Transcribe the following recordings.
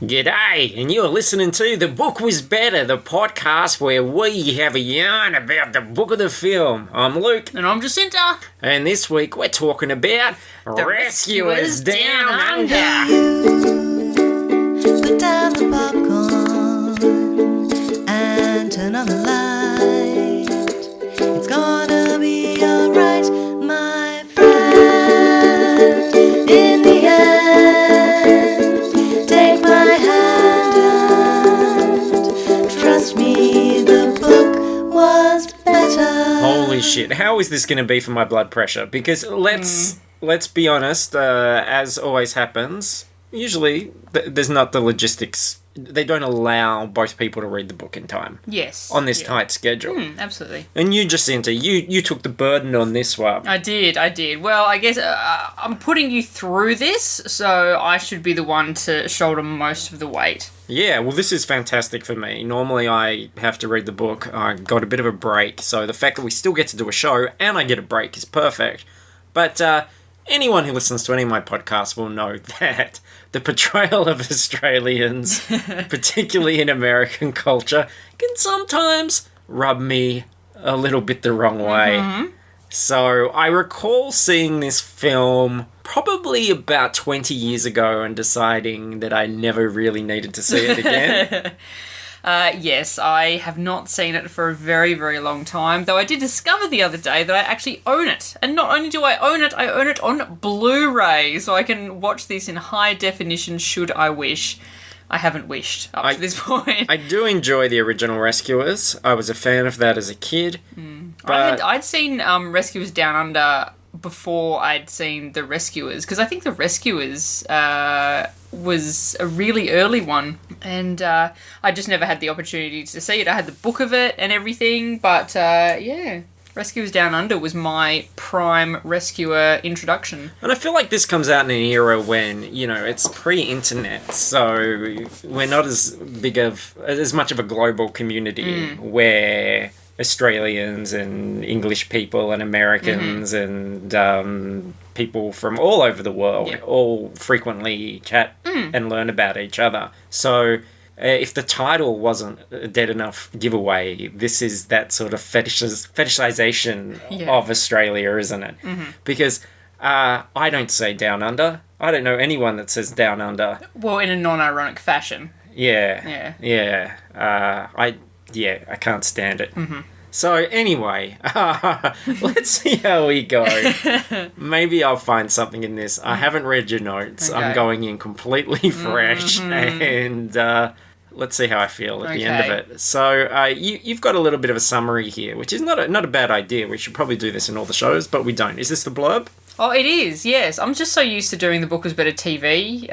G'day, and you're listening to The Book Was Better, the podcast where we have a yarn about the book of the film. I'm Luke. And I'm Jacinta. And this week we're talking about The Rescuers Down Under. Put down the popcorn and turn on the light. It's gonna be alright, my friend. In the end, take my hand and trust me, the book was better. Holy shit, how is this going to be for my blood pressure? Because let's be honest, as always happens, usually there's not the logistics. They don't allow both people to read the book in time. Yes. On this tight schedule. Absolutely. And you, Jacinta, you took the burden on this one. I did. Well, I guess I'm putting you through this, so I should be the one to shoulder most of the weight. Yeah, well, this is fantastic for me. Normally I have to read the book. I got a bit of a break, so the fact that we still get to do a show and I get a break is perfect. But anyone who listens to any of my podcasts will know that the portrayal of Australians, particularly in American culture, can sometimes rub me a little bit the wrong way. Mm-hmm. So I recall seeing this film probably about 20 years ago and deciding that I never really needed to see it again. Yes, I have not seen it for a very, very long time, though I did discover the other day that I actually own it. And not only do I own it on Blu-ray, so I can watch this in high definition should I wish. I haven't wished up to this point. I do enjoy the original Rescuers. I was a fan of that as a kid. But I'd seen Rescuers Down Under before I'd seen The Rescuers, because I think The Rescuers was a really early one, and I just never had the opportunity to see it. I had the book of it and everything, but Rescuers Down Under was my prime rescuer introduction. And I feel like this comes out in an era when, it's pre-internet, so we're not as much of a global community where Australians and English people and Americans and people from all over the world all frequently chat and learn about each other. So if the title wasn't a dead enough giveaway, this is that sort of fetishization of Australia, isn't it? Mm-hmm. Because I don't say Down Under. I don't know anyone that says Down Under. Well, in a non-ironic fashion. Yeah. I can't stand it. Mm-hmm. So anyway, let's see how we go. Maybe I'll find something in this. I haven't read your notes. Okay. I'm going in completely fresh, and let's see how I feel at the end of it. So you've got a little bit of a summary here, which is not a bad idea. We should probably do this in all the shows, but we don't. Is this the blurb? Oh, it is, yes. I'm just so used to doing the Book Was Better TV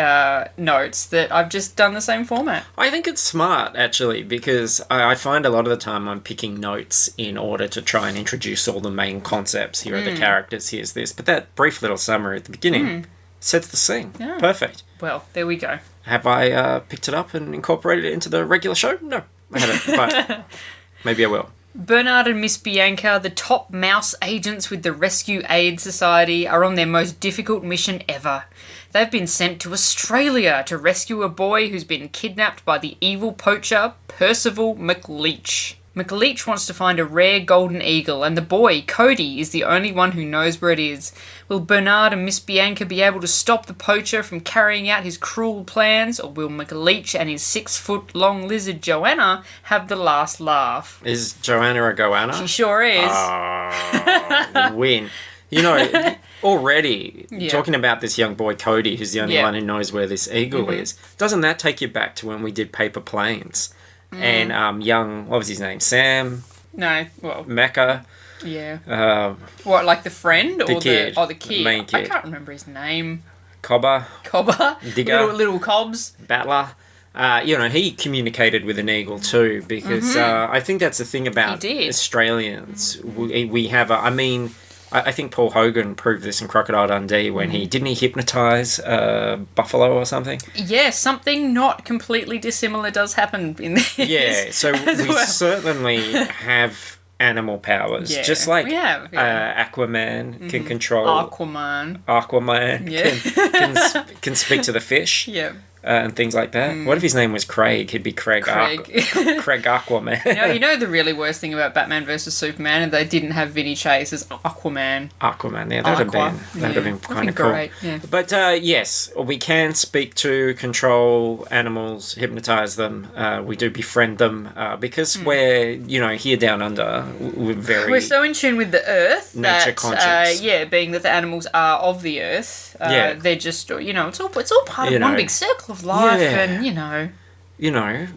notes that I've just done the same format. I think it's smart, actually, because I find a lot of the time I'm picking notes in order to try and introduce all the main concepts. Here are the characters, here's this. But that brief little summary at the beginning sets the scene. Yeah. Perfect. Well, there we go. Have I picked it up and incorporated it into the regular show? No, I haven't, but maybe I will. Bernard and Miss Bianca, the top mouse agents with the Rescue Aid Society, are on their most difficult mission ever. They've been sent to Australia to rescue a boy who's been kidnapped by the evil poacher, Percival McLeach. McLeach wants to find a rare golden eagle, and the boy, Cody, is the only one who knows where it is. Will Bernard and Miss Bianca be able to stop the poacher from carrying out his cruel plans, or will McLeach and his 6-foot-long lizard Joanna have the last laugh? Is Joanna a goanna? She sure is. Win. Already, talking about this young boy, Cody, who's the only one who knows where this eagle is, doesn't that take you back to when we did Paper Planes? And what was his name? Sam? No, well... Mecca? Yeah. What, like the friend? The kid. The kid. The main kid. I can't remember his name. Cobber? Digger? Little Cobbs? Battler? He communicated with an eagle too, because I think that's the thing about Australians. We have I think Paul Hogan proved this in Crocodile Dundee when didn't he hypnotise buffalo or something? Yeah, something not completely dissimilar does happen in this. Yeah, so we certainly have animal powers, just like Aquaman can control. Aquaman can speak to the fish. Yeah. and things like that. What if his name was Craig? He'd be Craig Craig. Craig Aquaman. You know the really worst thing about Batman versus Superman, and they didn't have Vinny Chase as Aquaman. Aquaman, yeah, that'd have been kind of cool. Great, yeah. But yes, we can speak to, control animals, hypnotize them. We do befriend them because we're here down under. We're so in tune with the earth nature that conscious. being that the animals are of the earth, they're just it's all part of one big circle of life, and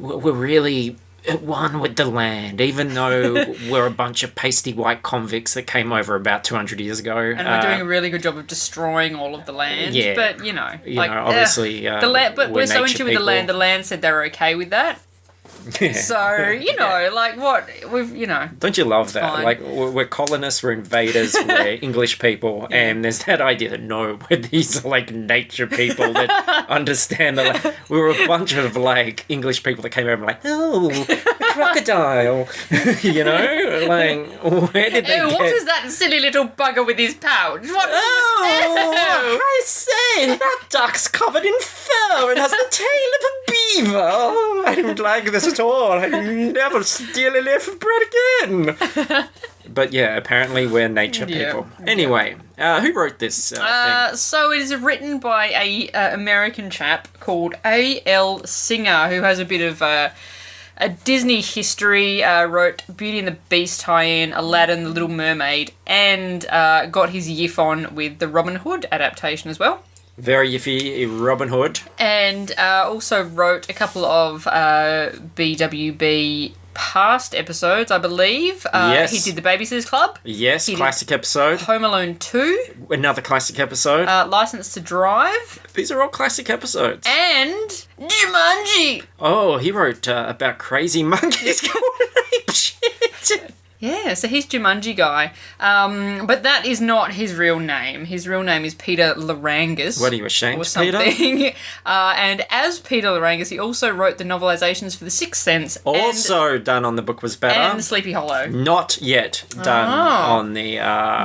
we're really at one with the land, even though we're a bunch of pasty white convicts that came over about 200 years ago. And we're doing a really good job of destroying all of the land. Yeah. But, obviously, the land, but we're so in nature tune with the people. land. The land said they're okay with that. Yeah. So, what we've, Don't you love that? fine. Like, we're colonists, we're invaders, we're English people, and there's that idea that no, we're these, nature people that understand the land. We were a bunch of, English people that came over and a crocodile, where did they Ew, get... what is that silly little bugger with his pouch? What? Oh, I say, that duck's covered in fur and has the tail of a beaver. Oh, I don't like this at all. I'd never steal a loaf of bread again. But yeah, apparently we're nature people. Anyway, who wrote this thing? So it is written by a American chap called A.L. Singer, who has a bit of a Disney history, wrote Beauty and the Beast tie-in, Aladdin, The Little Mermaid, and got his yiff on with the Robin Hood adaptation as well. Very yiffy Robin Hood. And also wrote a couple of BWB past episodes, I believe. Yes. He did The Babysitters Club. Yes, He classic episode. Home Alone 2. Another classic episode. License to Drive. These are all classic episodes. And Jumanji. Oh, he wrote about crazy monkeys going ape shit. Yeah, so he's Jumanji guy. But that is not his real name. His real name is Peter Larangas. What, are you ashamed, or something. Peter? And as Peter Larangas, he also wrote the novelizations for The Sixth Sense. Also done on The Book Was Better. And Sleepy Hollow. Not yet done on the...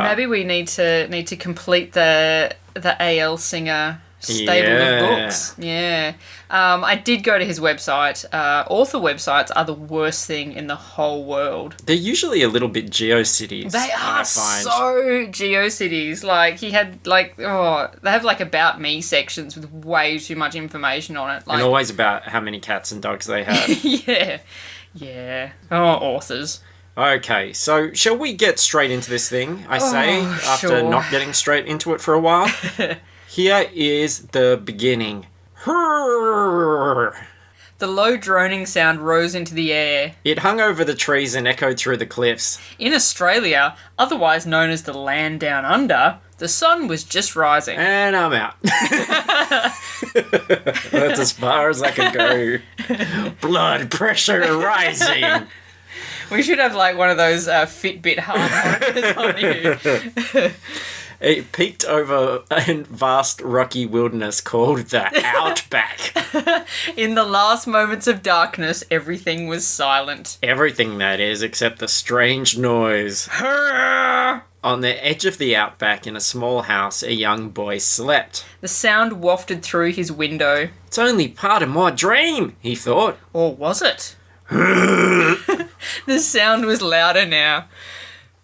Maybe we need to complete the A.L. Singer stable of books. Yeah. I did go to his website. Author websites are the worst thing in the whole world. They're usually a little bit GeoCities. They are I find. so GeoCities. He had they have About Me sections with way too much information on it. And always about how many cats and dogs they have. Yeah. Oh, authors. Okay, so shall we get straight into this thing, I say, after sure. not getting straight into it for a while? Here is the beginning. The low droning sound rose into the air. It hung over the trees and echoed through the cliffs. In Australia, otherwise known as the land down under, the sun was just rising. And I'm out. That's as far as I can go. Blood pressure rising. We should have one of those Fitbit heart monitors on you. It peeked over a vast rocky wilderness called the Outback. In the last moments of darkness, everything was silent. Everything, that is, except the strange noise. On the edge of the Outback, in a small house, a young boy slept. The sound wafted through his window. It's only part of my dream, he thought. Or was it? The sound was louder now.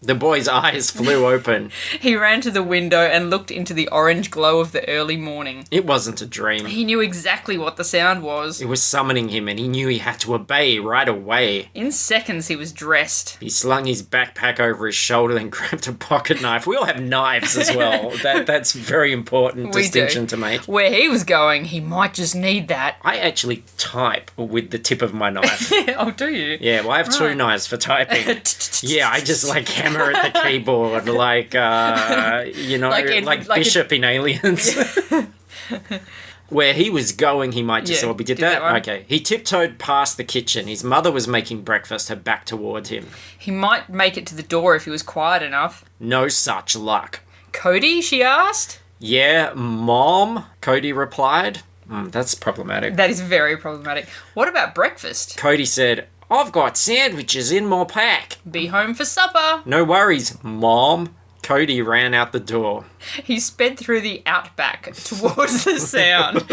The boy's eyes flew open. He ran to the window and looked into the orange glow of the early morning. It wasn't a dream. He knew exactly what the sound was. It was summoning him, and he knew he had to obey right away. In seconds, he was dressed. He slung his backpack over his shoulder and grabbed a pocket knife. We all have knives as well. That's very important distinction to make. Where he was going, he might just need that. I actually type with the tip of my knife. Oh, do you? Yeah, well, I have two knives for typing. Yeah, I just hammer at the keyboard like Bishop in Aliens. Where he was going, he might just... Yeah, we did that one. Okay. He tiptoed past the kitchen. His mother was making breakfast, her back towards him. He might make it to the door if he was quiet enough. No such luck. Cody, she asked? Yeah, Mom, Cody replied. That's problematic. That is very problematic. What about breakfast? Cody said, I've got sandwiches in my pack. Be home for supper. No worries, Mom. Cody ran out the door. He sped through the outback towards the sound.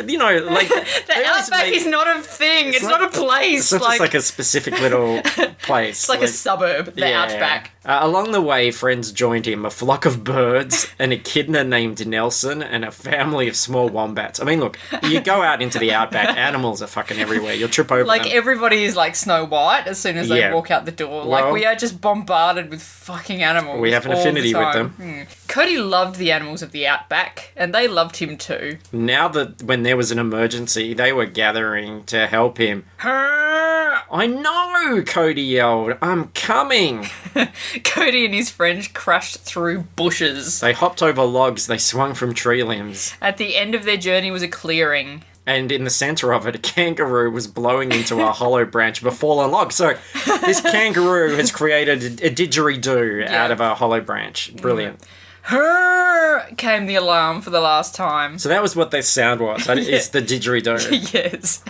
You know, like... The outback is not a thing. It's not a place. It's not just like a specific little place. It's like a suburb, the outback. Along the way, friends joined him, a flock of birds, an echidna named Nelson, and a family of small wombats. I mean, look, you go out into the outback, animals are fucking everywhere. You'll trip over Like, them. everybody is like Snow White as soon as they walk out the door. Well, like, we are just bombarded with fucking animals. We have an all affinity the with time. them. Cody loved the animals of the outback, and they loved him too. Now that when there was an emergency, they were gathering to help him. I know, Cody yelled. I'm coming. Cody and his friends crashed through bushes. They hopped over logs. They swung from tree limbs. At the end of their journey was a clearing. And in the centre of it, a kangaroo was blowing into a hollow branch of a fallen log. So this kangaroo has created a didgeridoo out of a hollow branch. Brilliant. Came the alarm for the last time. So that was what this sound was. It's the didgeridoo. Yes.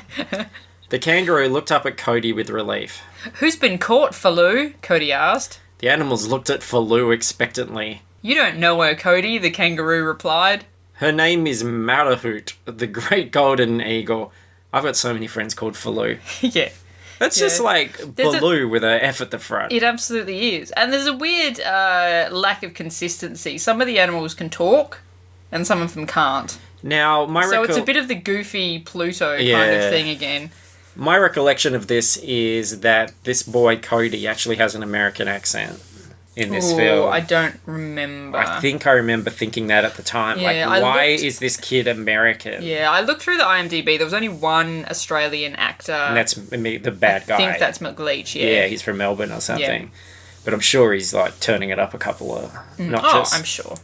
The kangaroo looked up at Cody with relief. Who's been caught, Faloo? Cody asked. The animals looked at Faloo expectantly. You don't know her, Cody, the kangaroo replied. Her name is Marahoot, the great golden eagle. I've got so many friends called Faloo. Yeah. That's just like Baloo with an F at the front. It absolutely is. And there's a weird lack of consistency. Some of the animals can talk, and some of them can't. Now, So it's a bit of the goofy Pluto kind of thing again. My recollection of this is that this boy, Cody, actually has an American accent in this film. I don't remember. I think I remember thinking that at the time. Yeah, like, why is this kid American? Yeah, I looked through the IMDb. There was only one Australian actor. And that's the bad guy. I think that's McLeach, Yeah, he's from Melbourne or something. But I'm sure he's, like, turning it up a couple of notches. I'm sure.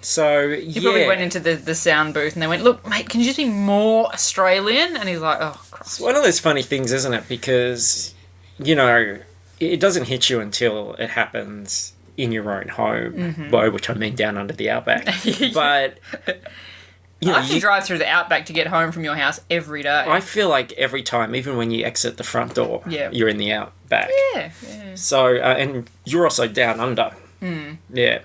So, He probably went into the sound booth and they went, look, mate, can you just be more Australian? And he's like, oh, Christ. It's one of those funny things, isn't it? Because, you know, it doesn't hit you until it happens in your own home, by which I mean down under the outback. But, you know, I have to drive through the outback to get home from your house every day. I feel like every time, even when you exit the front door, you're in the outback. Yeah. So, and you're also down under. Yeah.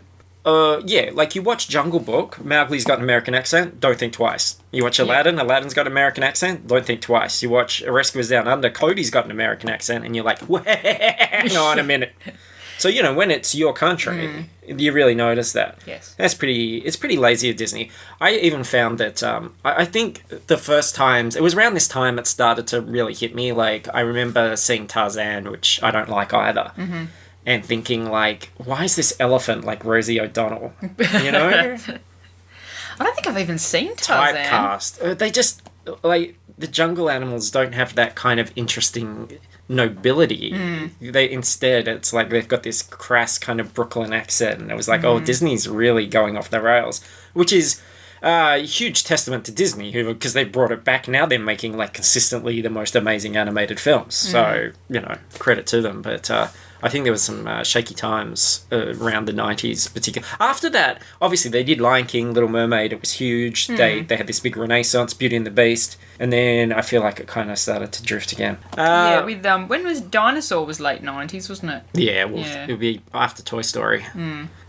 Like you watch Jungle Book, Mowgli's got an American accent, don't think twice. You watch Aladdin, Aladdin's got an American accent, don't think twice. You watch Rescuers Down Under, Cody's got an American accent, and you're like, hang on a minute. So, you know, when it's your country, you really notice that. Yes. It's pretty lazy of Disney. I even found that, I think the first times, it was around this time it started to really hit me. Like, I remember seeing Tarzan, which I don't like either. And thinking, like, why is this elephant like Rosie O'Donnell? You know? I don't think I've even seen Tarzan. Typecast. They just, like, the jungle animals don't have that kind of interesting nobility. Instead, it's like they've got this crass kind of Brooklyn accent. And it was like, oh, Disney's really going off the rails. Which is a huge testament to Disney, because they brought it back. Now they're making, like, consistently the most amazing animated films. So, you know, credit to them. But, I think there was some shaky times around the 90s, particularly. After that, obviously, they did Lion King, Little Mermaid. It was huge. They had this big renaissance, Beauty and the Beast. And then I feel like it kind of started to drift again. With when was Dinosaur was late 90s, wasn't it? Yeah, it would be after Toy Story.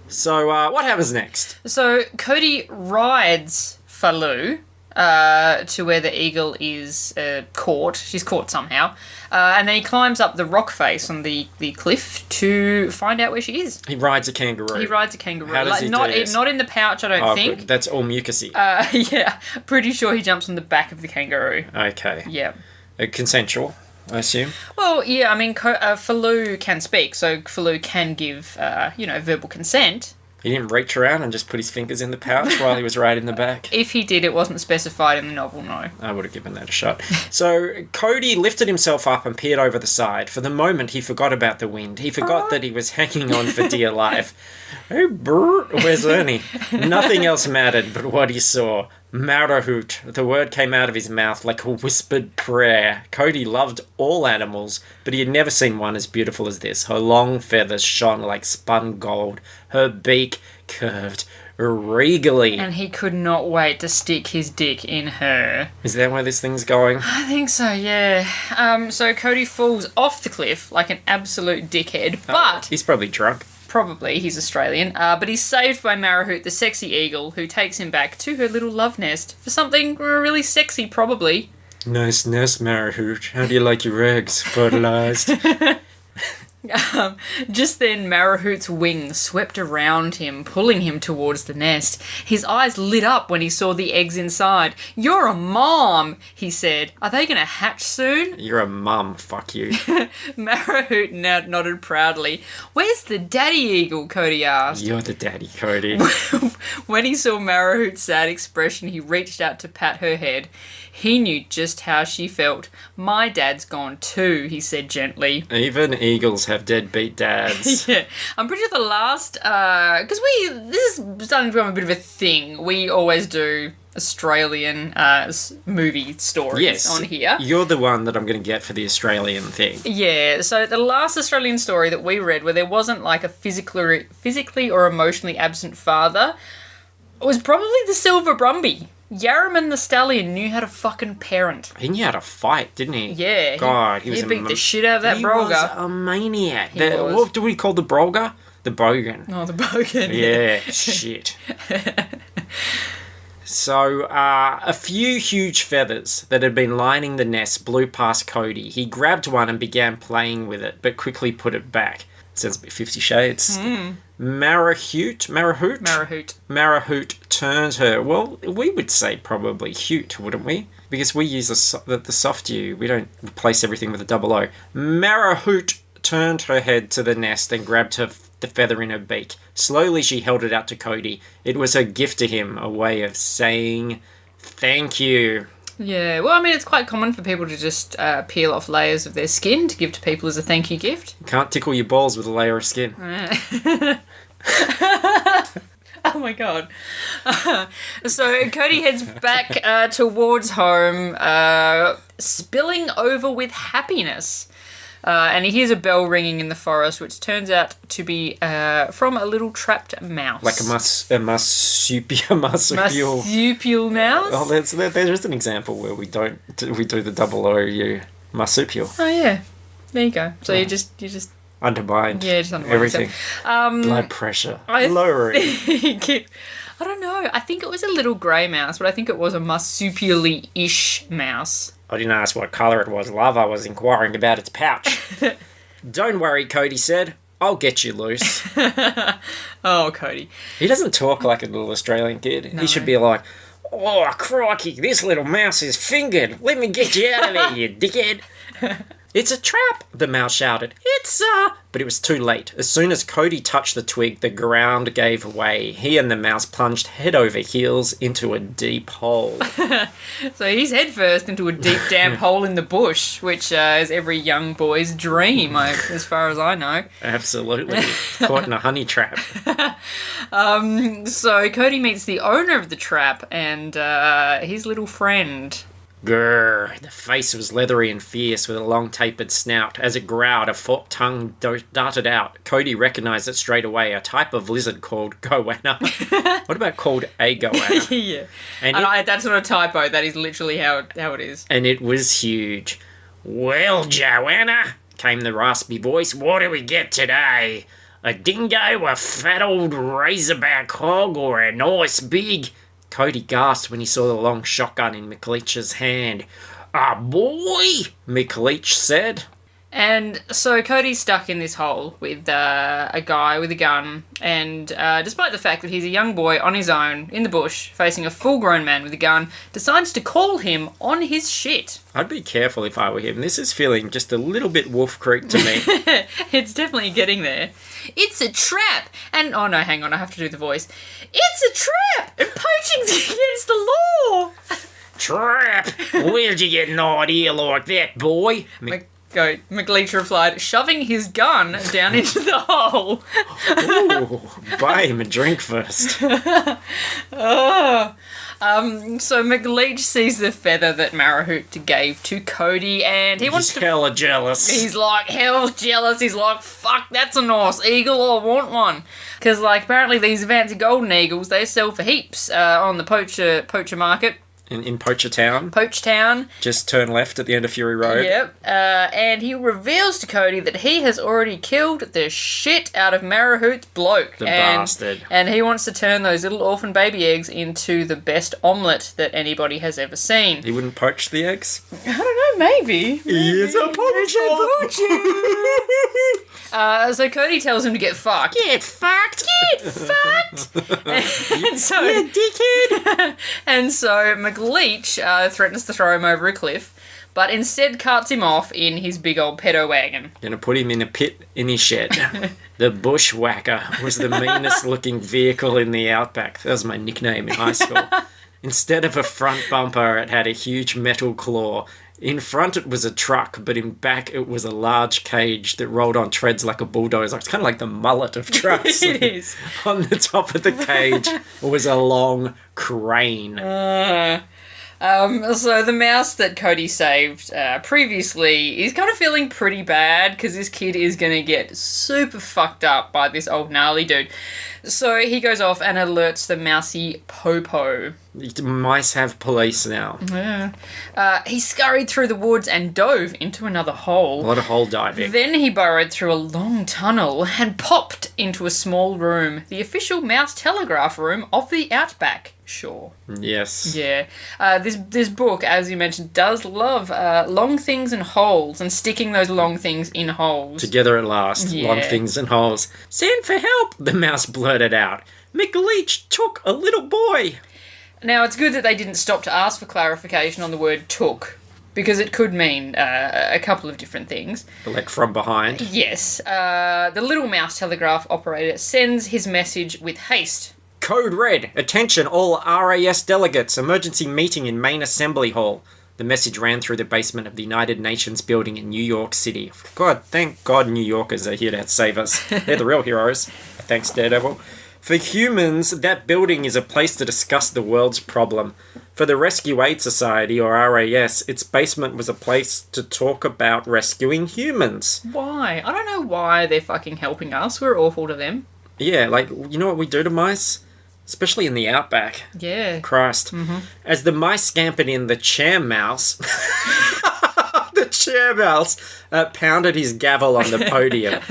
So what happens next? So Cody rides Faloo to where the eagle is caught. She's caught somehow. And then he climbs up the rock face on the cliff to find out where she is. He rides a kangaroo. How does he not do this? Not in the pouch, I don't think. Good. That's all mucusy. Yeah, pretty sure he jumps on the back of the kangaroo. Okay. Yeah. Consensual, I assume. Well, yeah, I mean, Faloo can speak, so Faloo can give, verbal consent. He didn't reach around and just put his fingers in the pouch while he was riding the back. If he did, it wasn't specified in the novel, no. I would have given that a shot. So Cody lifted himself up and peered over the side. For the moment, he forgot about the wind. He forgot that he was hanging on for dear life. Hey, where's Ernie? Nothing else mattered but what he saw. Marahoot. The word came out of his mouth like a whispered prayer. Cody loved all animals, but he had never seen one as beautiful as this. Her long feathers shone like spun gold. Her beak curved regally. And he could not wait to stick his dick in her. Is that where this thing's going? I think so, yeah. So Cody falls off the cliff like an absolute dickhead, but... He's probably drunk. probably he's Australian, but he's saved by Marahoot, the sexy eagle, who takes him back to her little love nest for something really sexy, probably. Nice nest, Marahoot. How do you like your eggs? Fertilized? Just then, Marahoot's wings swept around him, pulling him towards the nest. His eyes lit up when he saw the eggs inside. "You're a mom," he said. "Are they going to hatch soon?" You're a mum, fuck you. Marahoot nodded proudly. "Where's the daddy eagle?" Cody asked. You're the daddy, Cody. When he saw Marahoot's sad expression, he reached out to pat her head. He knew just how she felt. "My dad's gone too," he said gently. Even eagles have deadbeat dads. Yeah, I'm pretty sure the last, because this is starting to become a bit of a thing. We always do Australian movie stories on here. You're the one that I'm going to get for the Australian thing. Yeah, so the last Australian story that we read where there wasn't like a physically or emotionally absent father was probably the Silver Brumby. Yarraman the stallion knew how to fucking parent. He knew how to fight, didn't he? Yeah. God, he was beat the shit out of that Brolga. He was a maniac. He was. What do we call the Brolga? The Bogan. Oh, the Bogan. Yeah, shit. So, a few huge feathers that had been lining the nest blew past Cody. He grabbed one and began playing with it, but quickly put it back. Sounds a bit 50 Shades. Marahoot turned her. Well, we would say probably Hoot, wouldn't we? Because we use the soft U. We don't replace everything with a double O. Marahoot turned her head to the nest and grabbed the feather in her beak. Slowly she held it out to Cody. It was her gift to him, a way of saying thank you. Yeah, well, I mean, it's quite common for people to just peel off layers of their skin to give to people as a thank you gift. You can't tickle your balls with a layer of skin. Oh my god. So Cody heads back towards home, spilling over with happiness. And he hears a bell ringing in the forest, which turns out to be from a little trapped mouse. Like a marsupial. Marsupial mouse? Oh, there's an example where we do the double O-U. Marsupial. Oh, yeah. There you go. So you just... Undermined. Yeah, just undermined everything. Blood pressure. Lowering. I don't know. I think it was a little grey mouse, but I think it was a marsupially-ish mouse. I didn't ask what colour it was, love. I was inquiring about its pouch. Don't worry, Cody said. I'll get you loose. Oh, Cody. He doesn't talk like a little Australian kid. No. He should be like, "Oh, crikey, this little mouse is fingered. Let me get you out of there, you dickhead." "It's a trap," the mouse shouted. But it was too late. As soon as Cody touched the twig, the ground gave way. He and the mouse plunged head over heels into a deep hole. So he's head first into a deep, damp hole in the bush, which is every young boy's dream, as far as I know. Absolutely. Caught in a honey trap. So Cody meets the owner of the trap and his little friend. Grrr. The face was leathery and fierce with a long tapered snout. As it growled, a forked tongue darted out. Cody recognised it straight away, a type of lizard called goanna. What about called a goanna? Yeah. And that's not a typo, that is literally how it is. And it was huge. "Well, Joanna," came the raspy voice, "what do we get today? A dingo, a fat old razorback hog, or a nice big..." Cody gasped when he saw the long shotgun in McLeach's hand. "A boy," McLeach said. And so Cody's stuck in this hole with a guy with a gun, and despite the fact that he's a young boy on his own in the bush facing a full-grown man with a gun, decides to call him on his shit. I'd be careful if I were him. This is feeling just a little bit Wolf Creek to me. It's definitely getting there. "It's a trap, and..." Oh no, hang on, I have to do the voice. "It's a trap, and poaching's against the law!" "Trap? Where'd you get an idea like that, boy?" McLeach replied, shoving his gun down into the hole. Ooh, buy him a drink first. So McLeach sees the feather that Marahoot gave to Cody, and He's hella jealous. He's like, hell jealous. He's like, fuck, that's a nice eagle. I want one. Because, like, apparently these fancy golden eagles, they sell for heaps on the poacher market. In Poacher Town. Poach Town. Just turn left at the end of Fury Road. Yep. And he reveals to Cody that he has already killed the shit out of Marahoot's bloke. The bastard. And he wants to turn those little orphan baby eggs into the best omelette that anybody has ever seen. He wouldn't poach the eggs? I don't know, maybe. He is a poacher. So Cody tells him to get fucked. Get fucked. Get fucked! And so, dickhead. and so McLeach threatens to throw him over a cliff, but instead carts him off in his big old pedo wagon. Gonna put him in a pit in his shed. The Bushwhacker was the meanest looking vehicle in the outback. That was my nickname in high school. Instead of a front bumper, it had a huge metal claw. In front it was a truck, but in back it was a large cage that rolled on treads like a bulldozer. It's kind of like the mullet of trucks. It is. On the top of the cage was a long crane. So the mouse that Cody saved previously is kind of feeling pretty bad because this kid is going to get super fucked up by this old gnarly dude. So he goes off and alerts the mousy Popo. Mice have police now. Yeah. He scurried through the woods and dove into another hole. A lot of hole diving. Then he burrowed through a long tunnel and popped into a small room, the official mouse telegraph room of the Outback. Sure. Yes. Yeah. This book, as you mentioned, does love long things and holes and sticking those long things in holes. Together at last. Yeah. Long things and holes. Send for help, the mouse blurted out. McLeach took a little boy. Now, it's good that they didn't stop to ask for clarification on the word took, because it could mean a couple of different things. Like from behind. Yes. The little mouse telegraph operator sends his message with haste. Code red. Attention all RAS delegates. Emergency meeting in main assembly hall. The message ran through the basement of the United Nations building in New York City. God, thank God New Yorkers are here to save us. They're the real heroes. Thanks, Daredevil. For humans, that building is a place to discuss the world's problem. For the Rescue Aid Society, or RAS, its basement was a place to talk about rescuing humans. Why? I don't know why they're fucking helping us. We're awful to them. Yeah, like, you know what we do to mice? Especially in the outback. Yeah. Christ. Mm-hmm. As the mice scampered in, the chair mouse... the chair mouse pounded his gavel on the podium.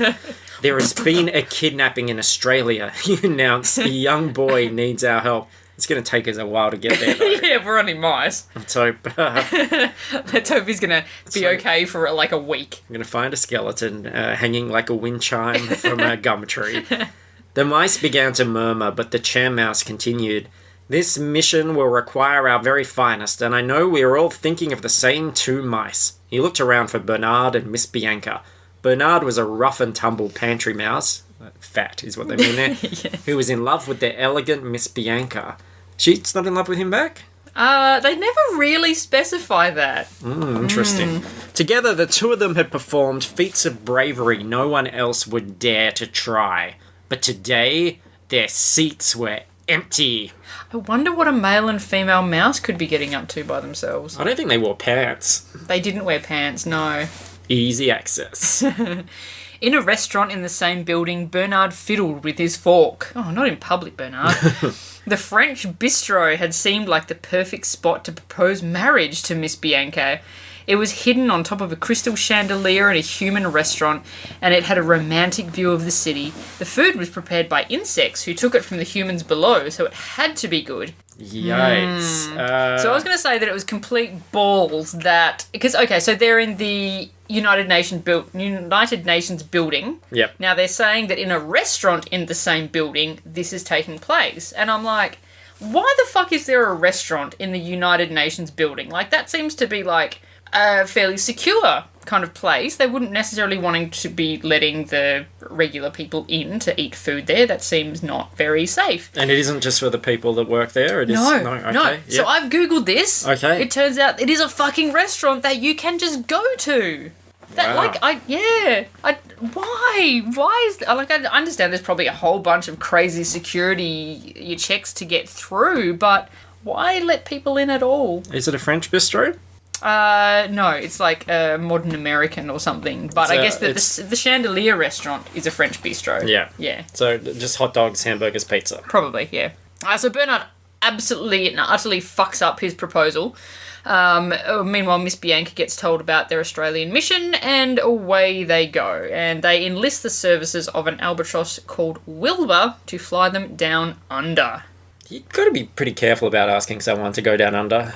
There has been a kidnapping in Australia, he announced. A young boy needs our help. It's going to take us a while to get there, though. Yeah, we're only mice. Let's hope. Let's hope he's going to be okay for like a week. I'm going to find a skeleton hanging like a wind chime from a gum tree. The mice began to murmur, but the chair mouse continued. This mission will require our very finest, and I know we are all thinking of the same two mice. He looked around for Bernard and Miss Bianca. Bernard was a rough-and-tumble pantry mouse, fat is what they mean there, Yeah. who was in love with the elegant Miss Bianca. She's not in love with him back? They never really specify that. Interesting. Together, the two of them had performed feats of bravery no one else would dare to try. But today, their seats were empty. I wonder what a male and female mouse could be getting up to by themselves. I don't think they wore pants. They didn't wear pants, no. Easy access. In a restaurant in the same building, Bernard fiddled with his fork. Oh, not in public, Bernard. The French bistro had seemed like the perfect spot to propose marriage to Miss Bianca. It was hidden on top of a crystal chandelier in a human restaurant, and it had a romantic view of the city. The food was prepared by insects who took it from the humans below, so it had to be good. Yikes. So I was going to say that it was complete balls that... Because, okay, so they're in the United Nations building. Yep. Now, they're saying that in a restaurant in the same building, this is taking place. And I'm like, why the fuck is there a restaurant in the United Nations building? Like, that seems to be, like, a fairly secure kind of place. They wouldn't necessarily wanting to be letting the regular people in to eat food there. That seems not very safe. And it isn't just for the people that work there? It is. No. Okay. So Yep. I've Googled this. Okay. It turns out it is a fucking restaurant that you can just go to. That, Wow. Why is, like, I understand there's probably a whole bunch of crazy security checks to get through, but why let people in at all? Is it a French bistro? No, it's like a modern American or something. But I guess that the Chandelier restaurant is a French bistro. Yeah. Yeah. So just hot dogs, hamburgers, pizza. Probably, yeah. So Bernard absolutely and utterly fucks up his proposal. Meanwhile, Miss Bianca gets told about their Australian mission, and away they go. And they enlist the services of an albatross called Wilbur to fly them down under. You've got to be pretty careful about asking someone to go down under.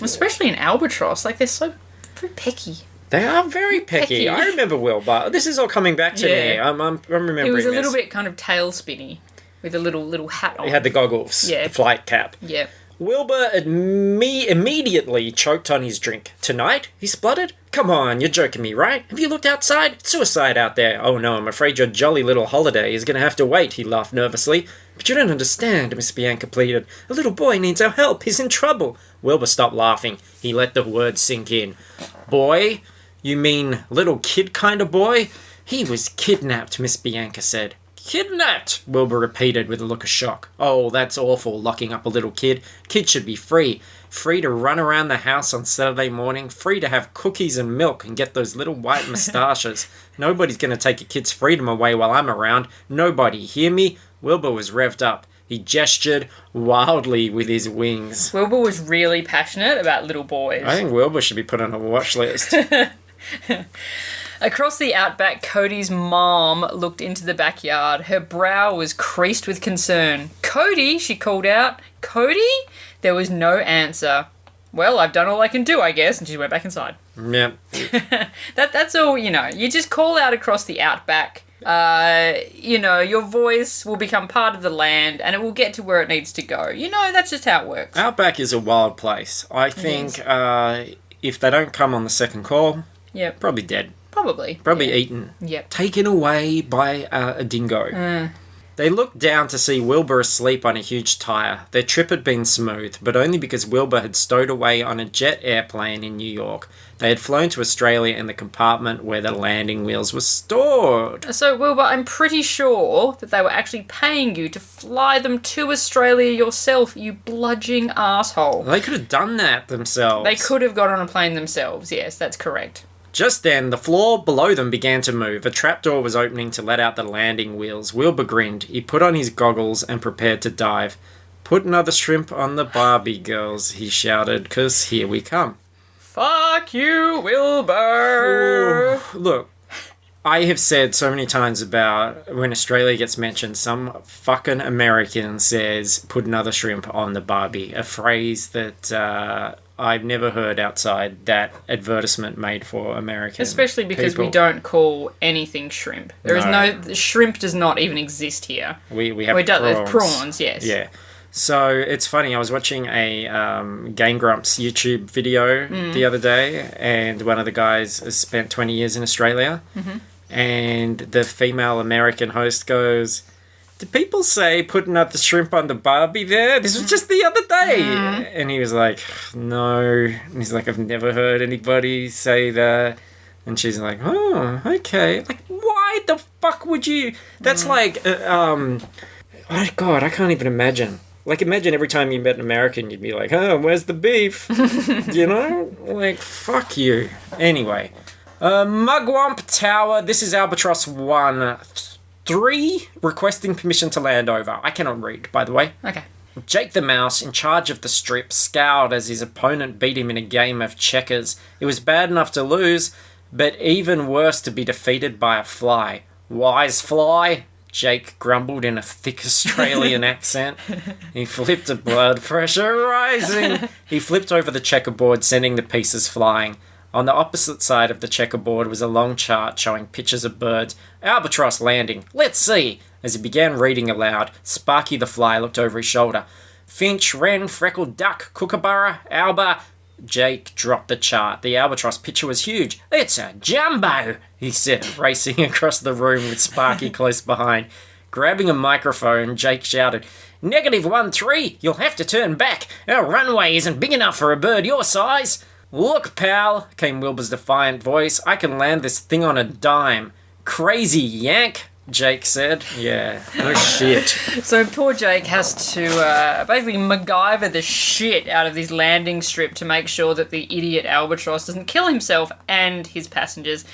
Especially an albatross. Like, they're so very pecky. They are very pecky. I remember Wilbur. This is all coming back to me. I'm remembering. He was a little this. bit kind of tail spinny with a little hat on. He had the goggles, the flight cap. Yeah. Wilbur immediately choked on his drink. Tonight? He spluttered. Come on, you're joking me, right? Have you looked outside? It's suicide out there. Oh no, I'm afraid your jolly little holiday is going to have to wait, he laughed nervously. But you don't understand, Miss Bianca pleaded. A little boy needs our help. He's in trouble. Wilbur stopped laughing. He let the words sink in. Boy? You mean little kid kind of boy? He was kidnapped, Miss Bianca said. Kidnapped, Wilbur repeated with a look of shock. Oh, that's awful, locking up a little kid. Kids should be free. Free to run around the house on Saturday morning. Free to have cookies and milk and get those little white moustaches. Nobody's going to take a kid's freedom away while I'm around. Nobody. Hear me? Wilbur was revved up. He gestured wildly with his wings. Wilbur was really passionate about little boys. I think Wilbur should be put on a watch list. Across the outback, Cody's mom looked into the backyard. Her brow was creased with concern. Cody, she called out. Cody? There was no answer. Well, I've done all I can do, I guess, and she went back inside. Yep. That's all, you just call out across the outback. Your voice will become part of the land and it will get to where it needs to go. That's just how it works. Outback is a wild place. I think if they don't come on the second call, probably dead. Probably eaten. Yep. Taken away by a dingo. They looked down to see Wilbur asleep on a huge tyre. Their trip had been smooth, but only because Wilbur had stowed away on a jet airplane in New York. They had flown to Australia in the compartment where the landing wheels were stored. So, Wilbur, I'm pretty sure that they were actually paying you to fly them to Australia yourself, you bludging asshole. They could have done that themselves. They could have got on a plane themselves, yes, that's correct. Just then, the floor below them began to move. A trapdoor was opening to let out the landing wheels. Wilbur grinned. He put on his goggles and prepared to dive. Put another shrimp on the barbie, girls, he shouted, 'cause here we come. Fuck you, Wilbur! Ooh, look, I have said so many times about when Australia gets mentioned, some fucking American says, put another shrimp on the barbie. A phrase that I've never heard outside that advertisement made for American Especially because people. we don't call anything shrimp. There is no... Shrimp does not even exist here. We have prawns. Prawns, yes. Yeah. So it's funny, I was watching a Game Grumps YouTube video the other day, and one of the guys has spent 20 years in Australia, and the female American host goes, did people say put another shrimp on the barbie there? This was just the other day. And he was like, no. And he's like, I've never heard anybody say that. And she's like, oh, okay. Like, why the fuck would you... That's like, oh God, I can't even imagine. Like, imagine every time you met an American, you'd be like, oh, where's the beef? Like, fuck you. Anyway, Mugwump Tower, this is Albatross 1. 3, requesting permission to land over. I cannot read, by the way. Okay. Jake the Mouse, in charge of the strip, scowled as his opponent beat him in a game of checkers. It was bad enough to lose, but even worse to be defeated by a fly. Wise fly? Jake grumbled in a thick Australian accent. He flipped a blood pressure rising. He flipped over the checkerboard, sending the pieces flying. On the opposite side of the checkerboard was a long chart showing pictures of birds. Albatross landing. Let's see. As he began reading aloud, Sparky the Fly looked over his shoulder. Finch, wren, freckled duck, kookaburra, alba. Jake dropped the chart. The albatross picture was huge. It's a jumbo, he said, racing across the room with Sparky close behind. Grabbing a microphone, Jake shouted, -13, you'll have to turn back. Our runway isn't big enough for a bird your size. Look, pal, came Wilbur's defiant voice. I can land this thing on a dime. Crazy yank. Jake said. Yeah. No shit. So poor Jake has to basically MacGyver the shit out of this landing strip to make sure that the idiot albatross doesn't kill himself and his passengers.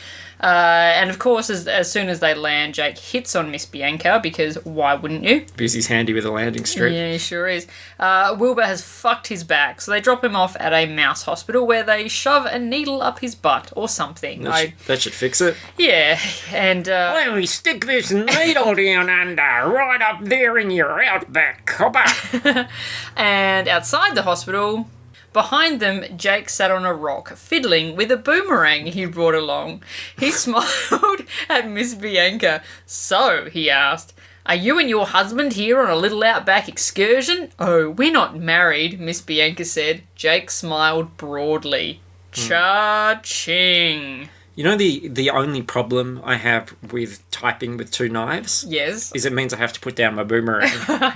And of course, as soon as they land, Jake hits on Miss Bianca, because why wouldn't you? Because he's handy with a landing strip. Yeah, he sure is. Wilbur has fucked his back, so they drop him off at a mouse hospital where they shove a needle up his butt or something. That should fix it. Yeah, and... Let me stick this needle down under, right up there in your outback, copper. And outside the hospital... Behind them, Jake sat on a rock, fiddling with a boomerang he brought along. He smiled at Miss Bianca. "So," he asked, "are you and your husband here on a little outback excursion?" "Oh, we're not married," Miss Bianca said. Jake smiled broadly. Cha-ching. You know the only problem I have with typing with two knives? Yes. Is it means I have to put down my boomerang.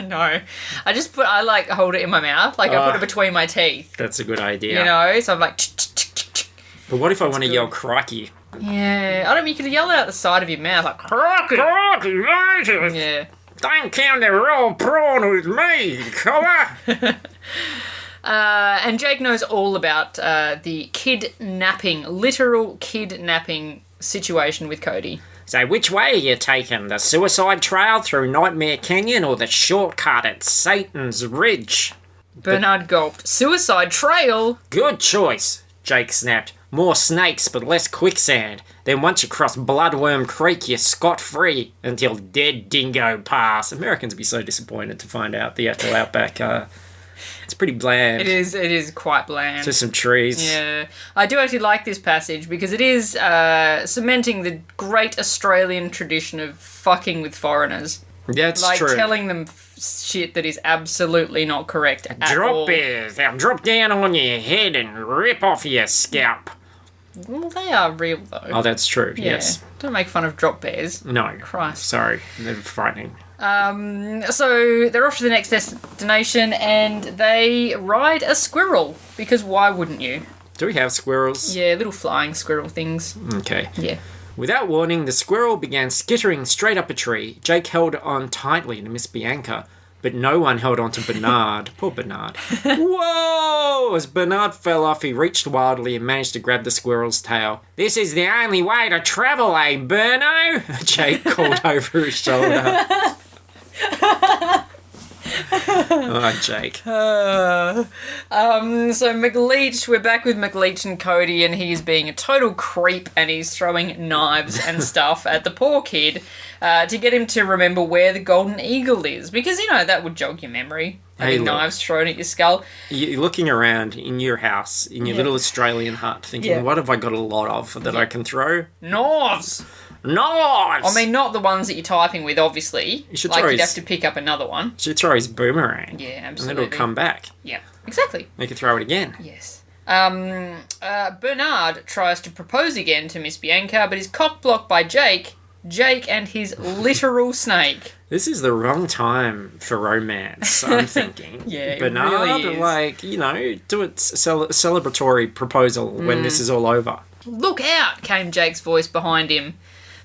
No. I hold it in my mouth. I put it between my teeth. That's a good idea. You know, so I'm like... But what if I want to yell crikey? Yeah. I don't mean, you could yell it out the side of your mouth, like, crikey! Crikey, mate! Yeah. Don't come to raw prawn with me, copper! And Jake knows all about the literal kidnapping situation with Cody. So which way are you taking? The suicide trail through Nightmare Canyon or the shortcut at Satan's Ridge? Bernard gulped. "Suicide trail?" Good choice, Jake snapped. More snakes but less quicksand. Then once you cross Bloodworm Creek, you're scot-free until dead dingo pass. Americans would be so disappointed to find out the actual outback... It's pretty bland. It is quite bland. Just some trees. Yeah. I do actually like this passage because it is cementing the great Australian tradition of fucking with foreigners. That's true. Like telling them shit that is absolutely not correct at all. They'll drop down on your head and rip off your scalp. Well, they are real though. Oh, that's true, Yeah. yes. Don't make fun of drop bears. No. Christ. Sorry, they're frightening. So they're off to the next destination and they ride a squirrel, because why wouldn't you? Do we have squirrels? Yeah, little flying squirrel things. Okay. Yeah. Without warning, the squirrel began skittering straight up a tree. Jake held on tightly to Miss Bianca, but no one held on to Bernard. Poor Bernard. Whoa! As Bernard fell off, he reached wildly and managed to grab the squirrel's tail. "This is the only way to travel, eh, Berno?" Jake called over his shoulder. Oh, Jake. So McLeach, we're back with McLeach and Cody, and he's being a total creep, and he's throwing knives and stuff at the poor kid to get him to remember where the Golden Eagle is, because, you know, that would jog your memory. Having knives thrown at your skull. You're looking around in your house, in your little Australian hut, thinking, what have I got a lot of that I can throw? Knives! Knives! I mean, not the ones that you're typing with, obviously. You should you'd have to pick up another one. You should throw his boomerang. Yeah, And absolutely. then it'll come back. Yeah, exactly. You can throw it again. Yes. Bernard tries to propose again to Miss Bianca, but is cock-blocked by Jake and his literal snake. This is the wrong time for romance, I'm thinking. Yeah, it Bernard, really is. do a celebratory proposal when this is all over. "Look out!" came Jake's voice behind him.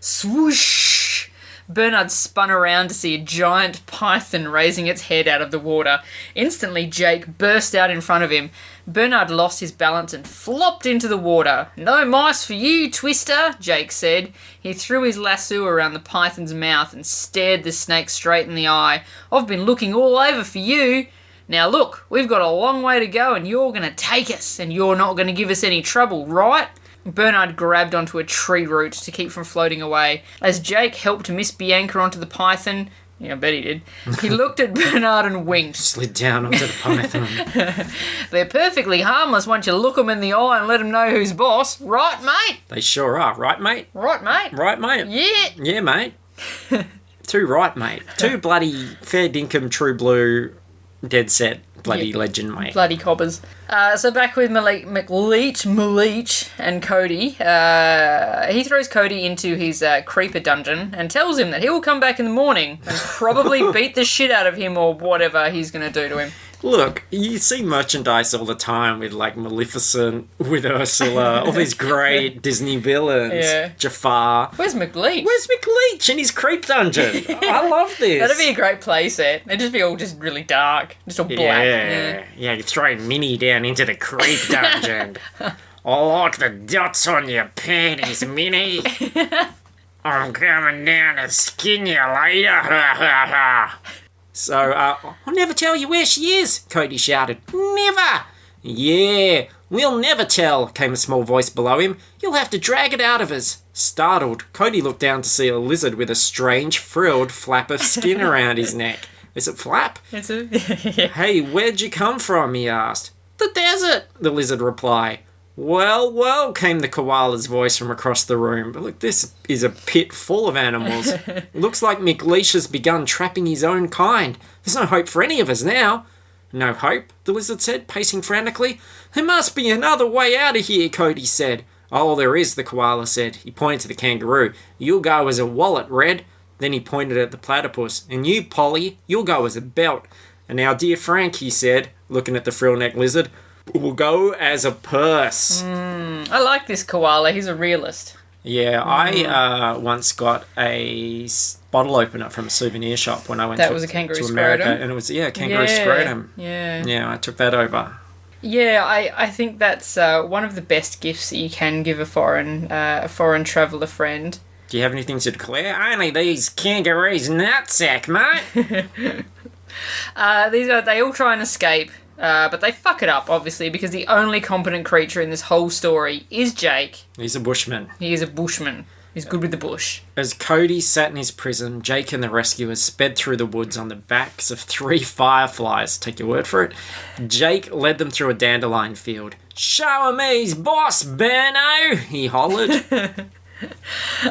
Swoosh! Bernard spun around to see a giant python raising its head out of the water. Instantly, Jake burst out in front of him. Bernard lost his balance and flopped into the water. "No mice for you, Twister," Jake said. He threw his lasso around the python's mouth and stared the snake straight in the eye. "I've been looking all over for you. Now look, we've got a long way to go and you're going to take us, and you're not going to give us any trouble, right?" Bernard grabbed onto a tree root to keep from floating away. As Jake helped Miss Bianca onto the python, yeah, I bet he did, he looked at Bernard and winked. Slid down onto the python. "They're perfectly harmless once you look them in the eye and let them know who's boss. Right, mate?" They sure are. Right, mate? "Right, mate?" Right, mate? "Yeah." Yeah, mate. Too right, mate. Too bloody fair dinkum, true blue, dead set, bloody legend, mate. Bloody cobbers. So back with Malik and Cody. He throws Cody into his creeper dungeon and tells him that he will come back in the morning and probably beat the shit out of him or whatever he's going to do to him. Look, you see merchandise all the time with like Maleficent, with Ursula, all these great Disney villains. Yeah. Jafar. Where's McLeach? Where's McLeach in his creep dungeon? I love this. That'd be a great playset. It'd just be all just really dark. Just all black. Yeah, you throw Minnie down into the creep dungeon. I like the dots on your panties, Minnie. I'm coming down to skin you later. So, I'll never tell you where she is, Cody shouted. Never! Yeah, we'll never tell, came a small voice below him. You'll have to drag it out of us. Startled, Cody looked down to see a lizard with a strange, frilled flap of skin around his neck. Is it flap? It's a... Hey, where'd you come from, he asked. The desert, the lizard replied. Well, well, came the koala's voice from across the room. But look, this is a pit full of animals. Looks like McLeish has begun trapping his own kind. There's no hope for any of us now. No hope, the lizard said, pacing frantically. There must be another way out of here, Cody said. Oh, there is, the koala said. He pointed to the kangaroo. You'll go as a wallet, Red. Then he pointed at the platypus. And you, Polly, you'll go as a belt. And now, dear Frank, he said, looking at the frill-necked lizard, will go as a purse. I like this koala. He's a realist. Yeah, I once got a bottle opener from a souvenir shop when I went That was a kangaroo to America. scrotum? And it was, kangaroo scrotum. Yeah. Yeah, I took that over. Yeah, I think that's one of the best gifts that you can give a foreign traveller friend. Do you have anything to declare? Only these kangaroos nutsack, mate. They all try and escape. But they fuck it up, obviously, because the only competent creature in this whole story is Jake. He's a bushman. He is a bushman. He's good with the bush. As Cody sat in his prison, Jake and the rescuers sped through the woods on the backs of 3 fireflies. Take your word for it. Jake led them through a dandelion field. Show him he's boss, Berno, he hollered.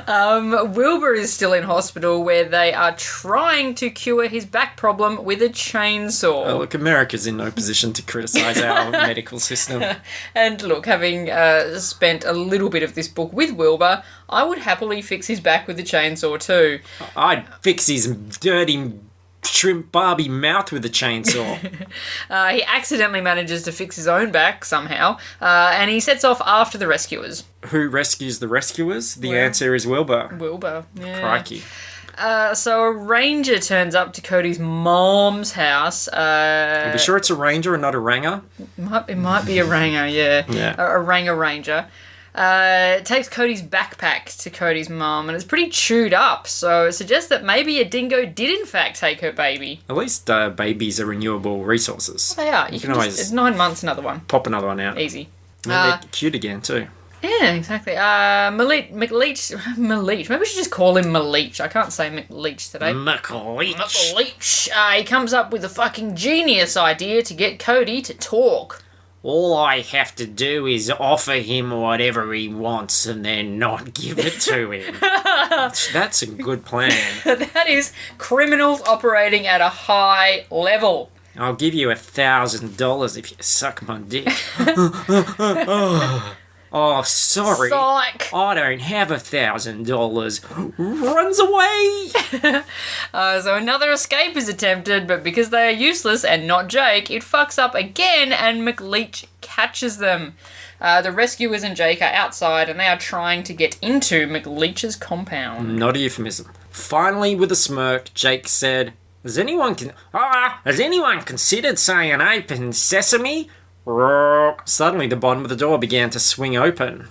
Wilbur is still in hospital where they are trying to cure his back problem with a chainsaw. Oh, look, America's in no position to criticise our medical system. And look, having spent a little bit of this book with Wilbur, I would happily fix his back with a chainsaw too. I'd fix his dirty shrimp Barbie mouth with a chainsaw. He accidentally manages to fix his own back somehow, and he sets off after the rescuers. Who rescues the rescuers? The Well, answer is Wilbur. Wilbur, yeah. Crikey. So a ranger turns up to Cody's mom's house. Are we sure it's a ranger and not a ranger? It might be a ranger, yeah. Yeah. A ranger. Takes Cody's backpack to Cody's mum, and it's pretty chewed up, so it suggests that maybe a dingo did in fact take her baby. At least babies are renewable resources. They are. You can can always it's 9 months, another one. pop another one out. Easy. And they're cute again too. Yeah, exactly. McLeach. Maybe we should just call him McLeach. I can't say McLeach today. McLeach. He comes up with a fucking genius idea to get Cody to talk. All I have to do is offer him whatever he wants and then not give it to him. That's a good plan. That is criminals operating at a high level. I'll give you $1,000 if you suck my dick. Oh, sorry. Psych. I don't have $1,000. Runs away. So another escape is attempted, but because they are useless and not Jake, it fucks up again and McLeach catches them. The rescuers and Jake are outside and they are trying to get into McLeach's compound. Not a euphemism. Finally, with a smirk, Jake said, Has anyone considered saying open sesame? Suddenly, the bottom of the door began to swing open.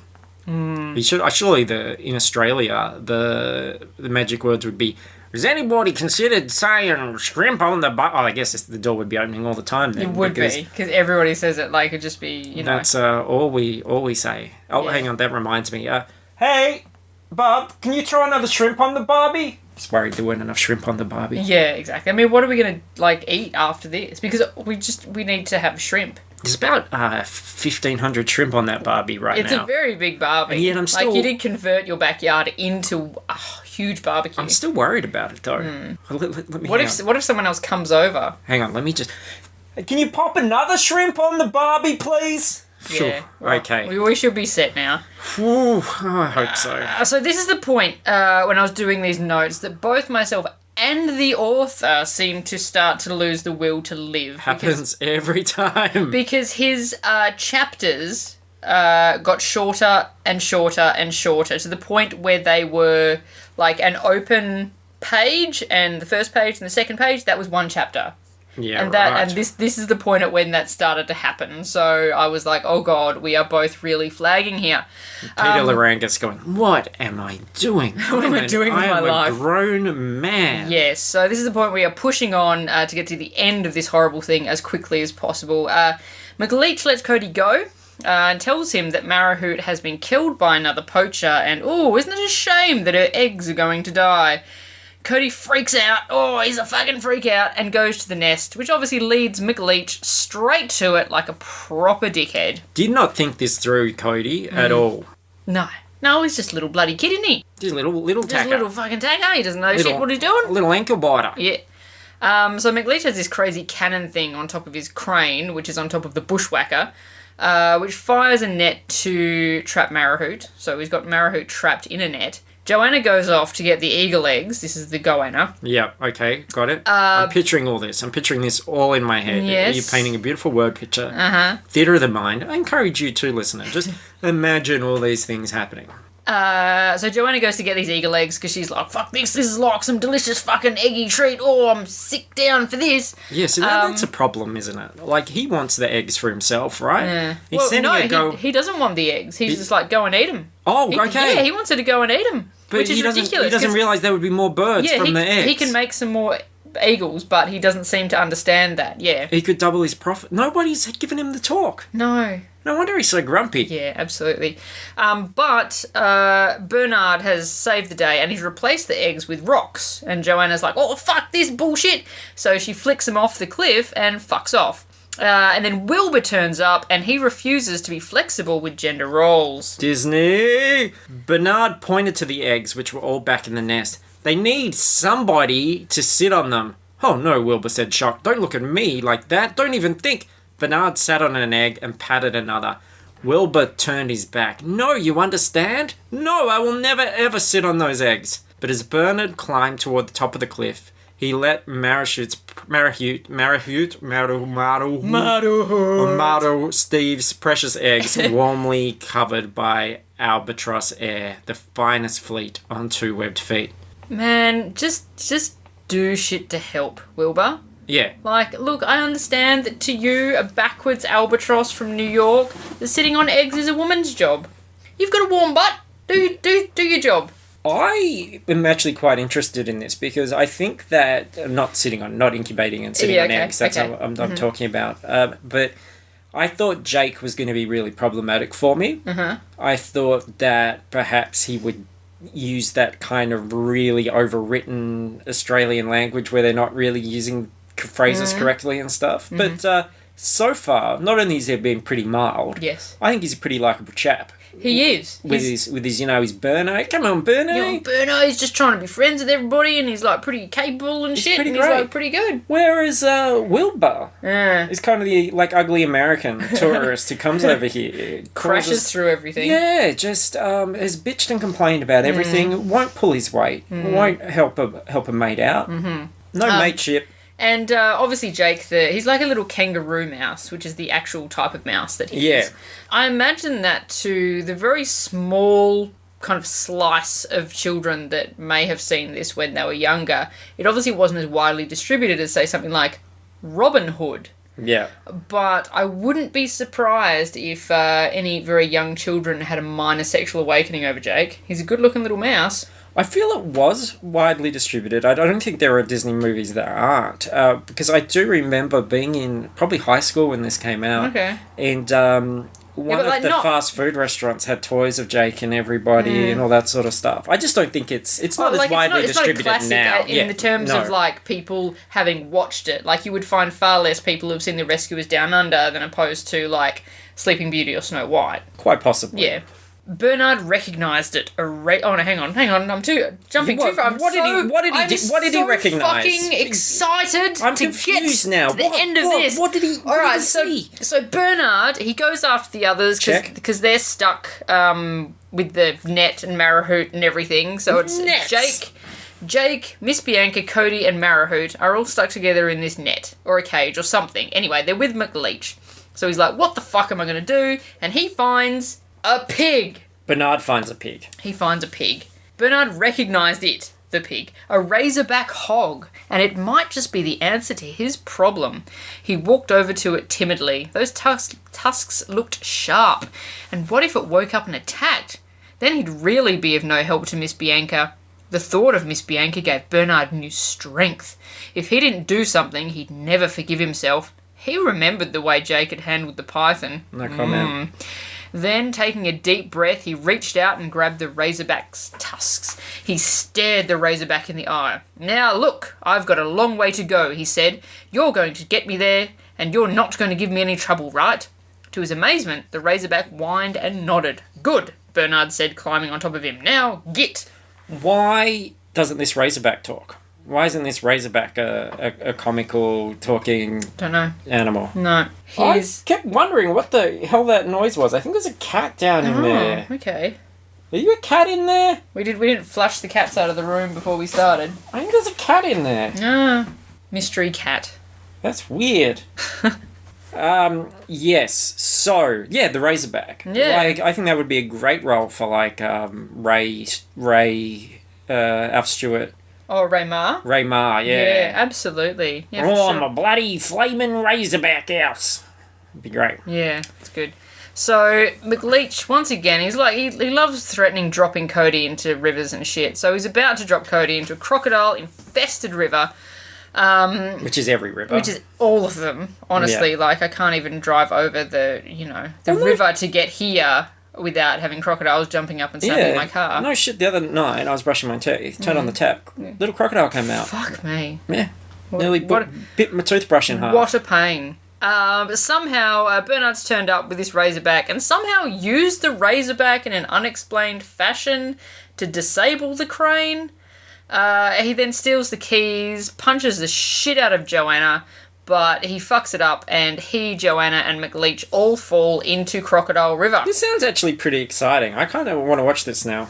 Surely, in Australia, the magic words would be, "Has anybody considered saying shrimp on the butt?" Oh, I guess the door would be opening all the time then. It would be, because everybody says it like it'd just be, That's all we say. Oh, Yeah. hang on, that reminds me. Hey, Bob, can you throw another shrimp on the Barbie? Just worried there weren't enough shrimp on the Barbie. Yeah, exactly. I mean, what are we going to, eat after this? Because we need to have shrimp. There's about 1,500 shrimp on that Barbie right It's now. a very big Barbie. And yet I'm still... you did convert your backyard into a huge barbecue. I'm still worried about it, though. Let me What if someone else comes over? Hang on, let me just... Can you pop another shrimp on the Barbie, please? Yeah. Phew, okay. We should be set now. Whew, I hope so. So this is the point when I was doing these notes that both myself and the author seem to start to lose the will to live. Happens every time. Because his chapters got shorter and shorter and shorter to the point where they were like an open page, and the first page and the second page, that was one chapter. Yeah, and right. And this is the point at when that started to happen. So I was like, oh god, we are both really flagging here. Peter Larangus going, what am I doing? What am I doing with my life? I am a grown man. Yes, so this is the point we are pushing on to get to the end of this horrible thing as quickly as possible. McLeach lets Cody go and tells him that Marahoot has been killed by another poacher, and isn't it a shame that her eggs are going to die? Cody freaks out, he's a fucking freak out, and goes to the nest, which obviously leads McLeach straight to it like a proper dickhead. Did not think this through, Cody, at all. No, he's just a little bloody kid, isn't he? Just a little Just tacker. a little fucking tacker. He doesn't know shit what he's doing. A little ankle biter. Yeah. So McLeach has this crazy cannon thing on top of his crane, which is on top of the bushwhacker, which fires a net to trap Marahoot. So he's got Marahoot trapped in a net. Joanna goes off to get the eagle eggs. This is the goanna. Yeah, okay, got it. I'm picturing all this. I'm picturing this all in my head. Yes. You're painting a beautiful word picture. Theatre of the mind. I encourage you to, listener. Just imagine all these things happening. So Joanna goes to get these eagle eggs because she's like, fuck this is like some delicious fucking eggy treat. I'm sick down for this. Yeah, so that's a problem, isn't it? Like, he wants the eggs for himself, right? Yeah. He's sending her to go... he doesn't want the eggs. He's just like, go and eat them. Oh, okay. Yeah, he wants her to go and eat them, which is ridiculous. He doesn't realise there would be more birds from the eggs. He can make some more eagles, but he doesn't seem to understand that, yeah. He could double his profit. Nobody's given him the talk. No. No wonder he's so grumpy. Yeah, absolutely. But Bernard has saved the day and he's replaced the eggs with rocks. And Joanna's like, fuck this bullshit. So she flicks them off the cliff and fucks off. And then Wilbur turns up and he refuses to be flexible with gender roles. Disney! Bernard pointed to the eggs, which were all back in the nest. They need somebody to sit on them. Oh no, Wilbur said, shocked. Don't look at me like that. Don't even think. Bernard sat on an egg and patted another. Wilbur turned his back. No, you understand? No, I will never ever sit on those eggs. But as Bernard climbed toward the top of the cliff, he let Steve's precious eggs, warmly covered by albatross air, the finest fleet on two webbed feet. Man, just do shit to help, Wilbur. Yeah. Like, look, I understand that to you, a backwards albatross from New York, that sitting on eggs is a woman's job. You've got a warm butt. Do your job. I am actually quite interested in this because I think that not incubating and sitting on eggs. That's what I'm talking about. But I thought Jake was going to be really problematic for me. I thought that perhaps he would use that kind of really overwritten Australian language where they're not really using phrases correctly and stuff. But so far, not only has he been pretty mild, yes, I think he's a pretty likeable chap. He is. With his his Burno. Come on, Burno. Burno, he's just trying to be friends with everybody and he's like pretty capable and shit. Pretty and great. He's like pretty good. Whereas Wilbur is kind of the ugly American tourist who comes over here. Crashes through everything. Yeah, just has bitched and complained about everything. Won't pull his weight. Won't help a mate out. No mateship. And obviously Jake, he's like a little kangaroo mouse, which is the actual type of mouse that he is. I imagine that to the very small kind of slice of children that may have seen this when they were younger, it obviously wasn't as widely distributed as, say, something like Robin Hood. Yeah. But I wouldn't be surprised if any very young children had a minor sexual awakening over Jake. He's a good-looking little mouse. I feel it was widely distributed. I don't think there are Disney movies that aren't. Because I do remember being in probably high school when this came out. Okay. And one of the fast food restaurants had toys of Jake and everybody and all that sort of stuff. I just don't think it's not as widely distributed now. In the terms of like people having watched it. Like you would find far less people who've seen The Rescuers Down Under than opposed to like Sleeping Beauty or Snow White. Quite possibly. Yeah. Bernard recognised it. Hang on. I'm jumping too far. What did he recognise? Fucking excited I'm to confused get now. to the end of this. What did he? All right, see? So Bernard, he goes after the others because they're stuck with the net and Marahoot and everything. So it's Jake, Miss Bianca, Cody, and Marahoot are all stuck together in this net, or a cage, or something. Anyway, they're with McLeach. So he's like, what the fuck am I going to do? And he finds a pig. Bernard finds a pig. He finds a pig. Bernard recognised it, the pig, a razorback hog, and it might just be the answer to his problem. He walked over to it timidly. Those tusks looked sharp, and what if it woke up and attacked? Then he'd really be of no help to Miss Bianca. The thought of Miss Bianca gave Bernard new strength. If he didn't do something, he'd never forgive himself. He remembered the way Jake had handled the python. No comment. Then, taking a deep breath, he reached out and grabbed the razorback's tusks. He stared the razorback in the eye. Now look, I've got a long way to go, he said. You're going to get me there, and you're not going to give me any trouble, right? To his amazement, the razorback whined and nodded. Good, Bernard said, climbing on top of him. Now, git. Why doesn't this razorback talk? Why isn't this razorback a comical talking Don't know. animal? No. I kept wondering what the hell that noise was. I think there's a cat down in there. Okay. Are you a cat in there? We didn't flush the cats out of the room before we started. I think there's a cat in there. Ah, mystery cat. That's weird. Yes. So, yeah, the razorback. Yeah. Like, I think that would be a great role for, like, Ray, Alf Stewart. Oh, Raymar? Raymar, yeah. Yeah, absolutely. Yeah, for Oh, sure. I'm a bloody flaming razorback house. It'd be great. Yeah, it's good. So, McLeach, once again, he's like, he loves threatening dropping Cody into rivers and shit. So he's about to drop Cody into a crocodile-infested river. Which is every river. Which is all of them, honestly. Yeah. Like, I can't even drive over the river to get here without having crocodiles jumping up and snapping my car. No shit, the other night I was brushing my teeth, turned on the tap, little crocodile came out. Fuck me. Yeah. Nearly bit my toothbrush in half. What a pain. But somehow Bernard's turned up with this razorback and somehow used the razorback in an unexplained fashion to disable the crane. He then steals the keys, punches the shit out of Joanna, but he fucks it up and he, Joanna, and McLeach all fall into Crocodile River. This sounds actually pretty exciting. I kind of want to watch this now.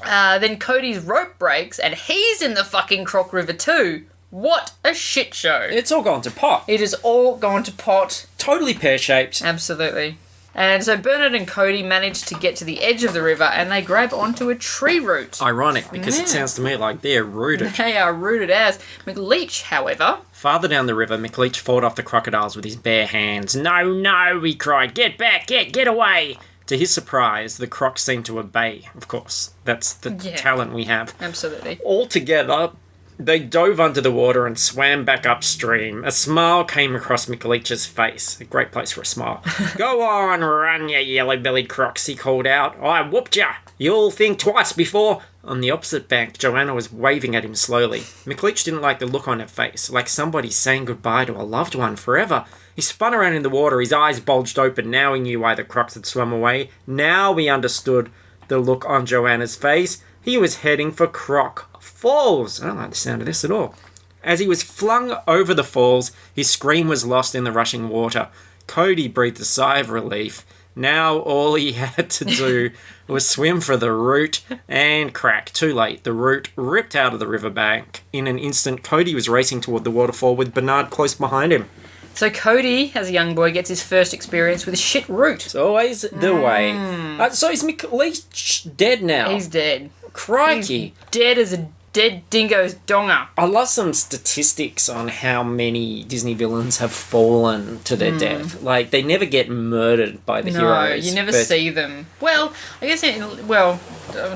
Then Cody's rope breaks and he's in the fucking Croc River too. What a shit show. It's all gone to pot. It is all gone to pot. Totally pear-shaped. Absolutely. And so Bernard and Cody manage to get to the edge of the river and they grab onto a tree root. Ironic, because it sounds to me like they're rooted. They are rooted as. McLeach, however... Farther down the river, McLeach fought off the crocodiles with his bare hands. No, no, he cried. Get back, get away. To his surprise, the crocs seemed to obey, of course. That's the talent we have. Absolutely. All together, they dove under the water and swam back upstream. A smile came across McLeach's face. A great place for a smile. Go on, run, you yellow-bellied crocs, he called out. I whooped ya. You'll think twice before... On the opposite bank, Joanna was waving at him slowly. McLeach didn't like the look on her face, like somebody saying goodbye to a loved one forever. He spun around in the water, his eyes bulged open. Now he knew why the crocs had swum away. Now he understood the look on Joanna's face. He was heading for Croc Falls. I don't like the sound of this at all. As he was flung over the falls, his scream was lost in the rushing water. Cody breathed a sigh of relief. Now all he had to do was swim for the root and crack. Too late. The root ripped out of the riverbank. In an instant, Cody was racing toward the waterfall with Bernard close behind him. So Cody, as a young boy, gets his first experience with a shit root. It's always the way. So is McLeach dead now? He's dead. Crikey. He's dead as a dead dingo's donger. I love some statistics on how many Disney villains have fallen to their death. Like, they never get murdered by the heroes. No, you never see them. Well, I guess,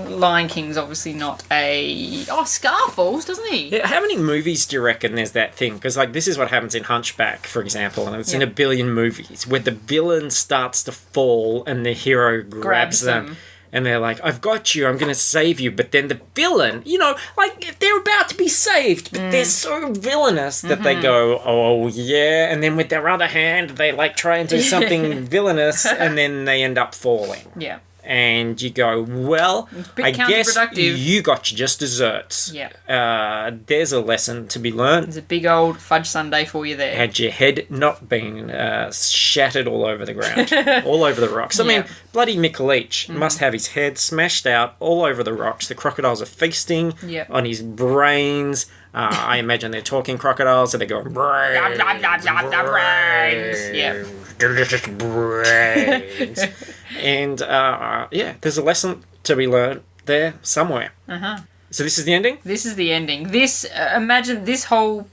Lion King's obviously not a... Oh, Scar falls, doesn't he? Yeah, how many movies do you reckon there's that thing? Because, like, this is what happens in Hunchback, for example, and it's in a billion movies, where the villain starts to fall and the hero grabs them. And they're like, I've got you, I'm going to save you. But then the villain, like, they're about to be saved, but they're so villainous that they go, oh, yeah. And then with their other hand, they, like, try and do something villainous, and then they end up falling. Yeah. And you go, well, bit I guess counterproductive. you got your just desserts. Yep. There's a lesson to be learned. There's a big old fudge sundae for you there. Had your head not been shattered all over the ground, all over the rocks. I mean, bloody Mick Leach must have his head smashed out all over the rocks. The crocodiles are feasting on his brains. I imagine they're talking crocodiles, and they're going, brains, Blah, blah, blah, blah, blah, brains. Yeah. delicious brains. And, there's a lesson to be learned there somewhere. Uh-huh. So this is the ending? This is the ending. This, imagine this whole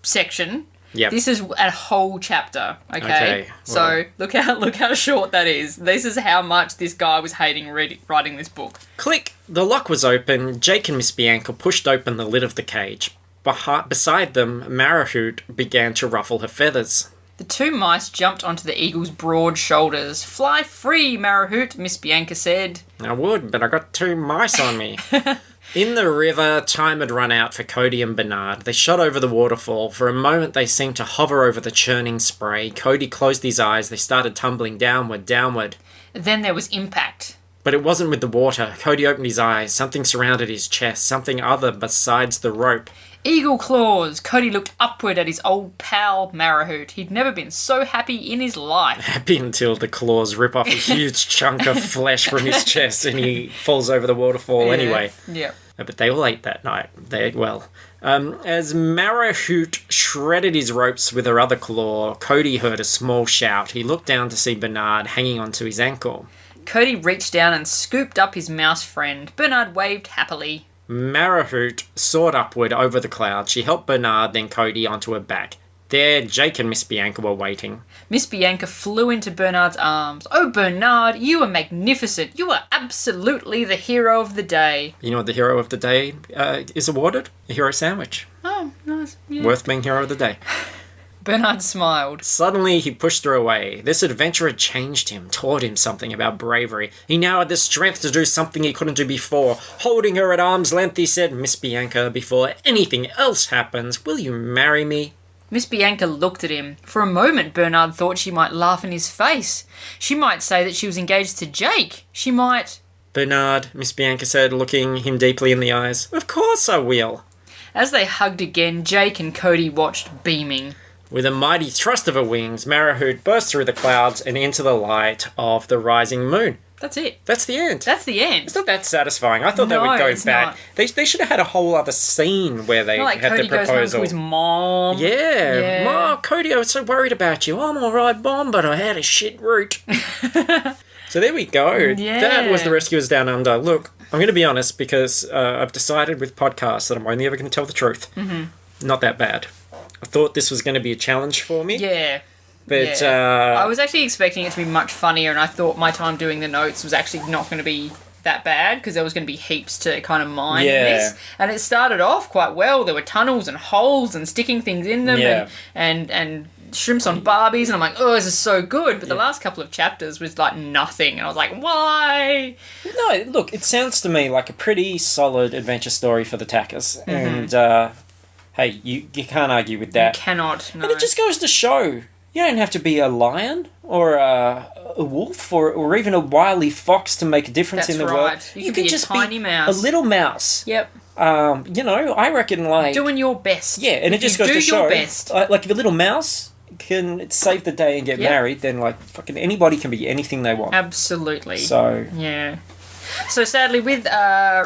section. Yep. This is a whole chapter, okay? Okay, So look how short that is. This is how much this guy was hating writing this book. Click! The lock was open. Jake and Miss Bianca pushed open the lid of the cage. Beside them, Marahoot began to ruffle her feathers. The two mice jumped onto the eagle's broad shoulders. "Fly free, Marahoot," Miss Bianca said. I would, but I got 2 mice on me. In the river, time had run out for Cody and Bernard. They shot over the waterfall. For a moment, they seemed to hover over the churning spray. Cody closed his eyes. They started tumbling downward. Then there was impact. But it wasn't with the water. Cody opened his eyes. Something surrounded his chest, something other besides the rope. Eagle claws! Cody looked upward at his old pal, Marahoot. He'd never been so happy in his life. Happy until the claws rip off a huge chunk of flesh from his chest and he falls over the waterfall anyway. Yeah. But they all ate that night. They ate well. As Marahoot shredded his ropes with her other claw, Cody heard a small shout. He looked down to see Bernard hanging onto his ankle. Cody reached down and scooped up his mouse friend. Bernard waved happily. Marahoot soared upward over the clouds. She helped Bernard, then Cody, onto her back. There, Jake and Miss Bianca were waiting. Miss Bianca flew into Bernard's arms. "Oh, Bernard, you are magnificent. You are absolutely the hero of the day." You know what the hero of the day is awarded? A hero sandwich. Oh, nice. Yeah. Worth being hero of the day. Bernard smiled. Suddenly, he pushed her away. This adventure had changed him, taught him something about bravery. He now had the strength to do something he couldn't do before. Holding her at arm's length, he said, "Miss Bianca, before anything else happens, will you marry me?" Miss Bianca looked at him. For a moment, Bernard thought she might laugh in his face. She might say that she was engaged to Jake. She might... "Bernard," Miss Bianca said, looking him deeply in the eyes, "of course I will." As they hugged again, Jake and Cody watched, beaming. With a mighty thrust of her wings, Marahoot burst through the clouds and into the light of the rising moon. That's it. That's the end. That's the end. It's not that satisfying. I thought they would No, go it's back. not. They should have had a whole other scene where they Not like had Cody the goes home proposal. to his mom. Yeah. "Ma, Cody, I was so worried about you. I'm all right, Mom, but I had a shit route." So there we go. Yeah. That was The Rescuers Down Under. Look, I'm going to be honest because I've decided with podcasts that I'm only ever going to tell the truth. Mm-hmm. Not that bad. I thought this was going to be a challenge for me. Yeah. But I was actually expecting it to be much funnier, and I thought my time doing the notes was actually not going to be that bad because there was going to be heaps to kind of mine in this. And it started off quite well. There were tunnels and holes and sticking things in them and shrimps on Barbies, and I'm like, oh, this is so good. But the last couple of chapters was like nothing, and I was like, why? No, look, it sounds to me like a pretty solid adventure story for the Tackers. And, hey, you can't argue with that. You cannot, no. And it just goes to show, you don't have to be a lion or a wolf or even a wily fox to make a difference That's in the right. world. You can be a tiny mouse. A little mouse. Yep. I reckon like... Doing your best. Yeah, and If it just you goes to do show, your best. like if a little mouse can save the day and get married, then like fucking anybody can be anything they want. Absolutely. So... Yeah. So sadly, with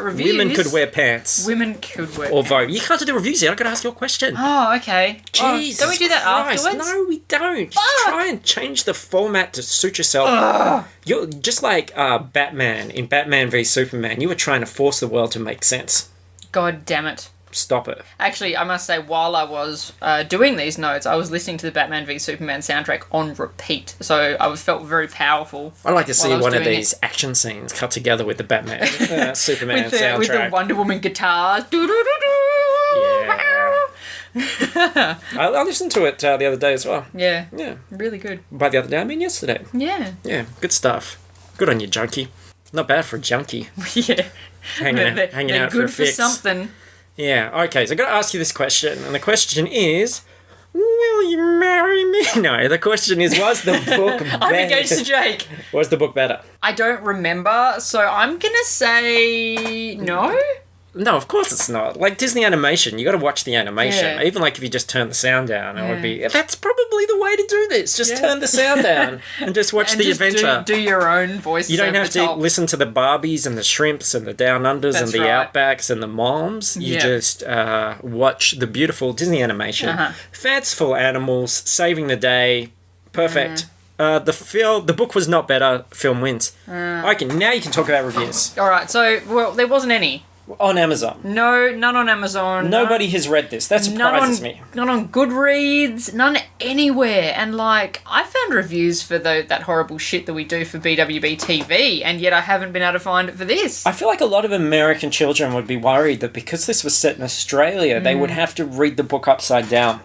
reviews... Women could wear pants. Women could wear Or vote. pants. You can't do the reviews yet. I've got to ask you a question. Oh, okay. Jesus don't we do that Christ. afterwards? No, we don't. Just try and change the format to suit yourself. You're just like Batman in Batman v Superman. You were trying to force the world to make sense. God damn it. Stop it. Actually, I must say, while I was doing these notes, I was listening to the Batman v Superman soundtrack on repeat. So I felt very powerful. I'd like to see while I was one of doing these action scenes cut together with the Batman Superman with the soundtrack. Wonder Woman guitars. Yeah. I listened to it the other day as well. Yeah. Yeah. Really good. By the other day, I mean yesterday. Yeah. Yeah, good stuff. Good on you, junkie. Not bad for a junkie. Yeah. Hanging They're out good for a fix. something. Yeah, okay, so I've got to ask you this question, and the question is, will Will you marry me? No, the question is, was the book better? I'm engaged to Jake. Was the book better? I don't remember, so I'm gonna say no. No, of course it's not. Like Disney animation, you got to watch the animation. Yeah. Even like if you just turn the sound down, it would be. That's probably the way to do this. Just turn the sound down and just watch the just adventure. Do your own voice. You don't have to top. listen to the Barbies and the Shrimps and the Down Unders and That's the right. Outbacks and the Moms. You Yeah. just watch the beautiful Disney animation. Fanciful animals saving the day. Perfect. The book was not better. Film wins. Okay, now you can talk about reviews All right, so there wasn't any. on Amazon. No, none on Amazon. Nobody has read this. That surprises me. None on Goodreads. None anywhere. And like, I found reviews for that horrible shit that we do for BWB TV, and yet I haven't been able to find it for this. I feel like a lot of American children would be worried that because this was set in Australia, they would have to read the book upside down.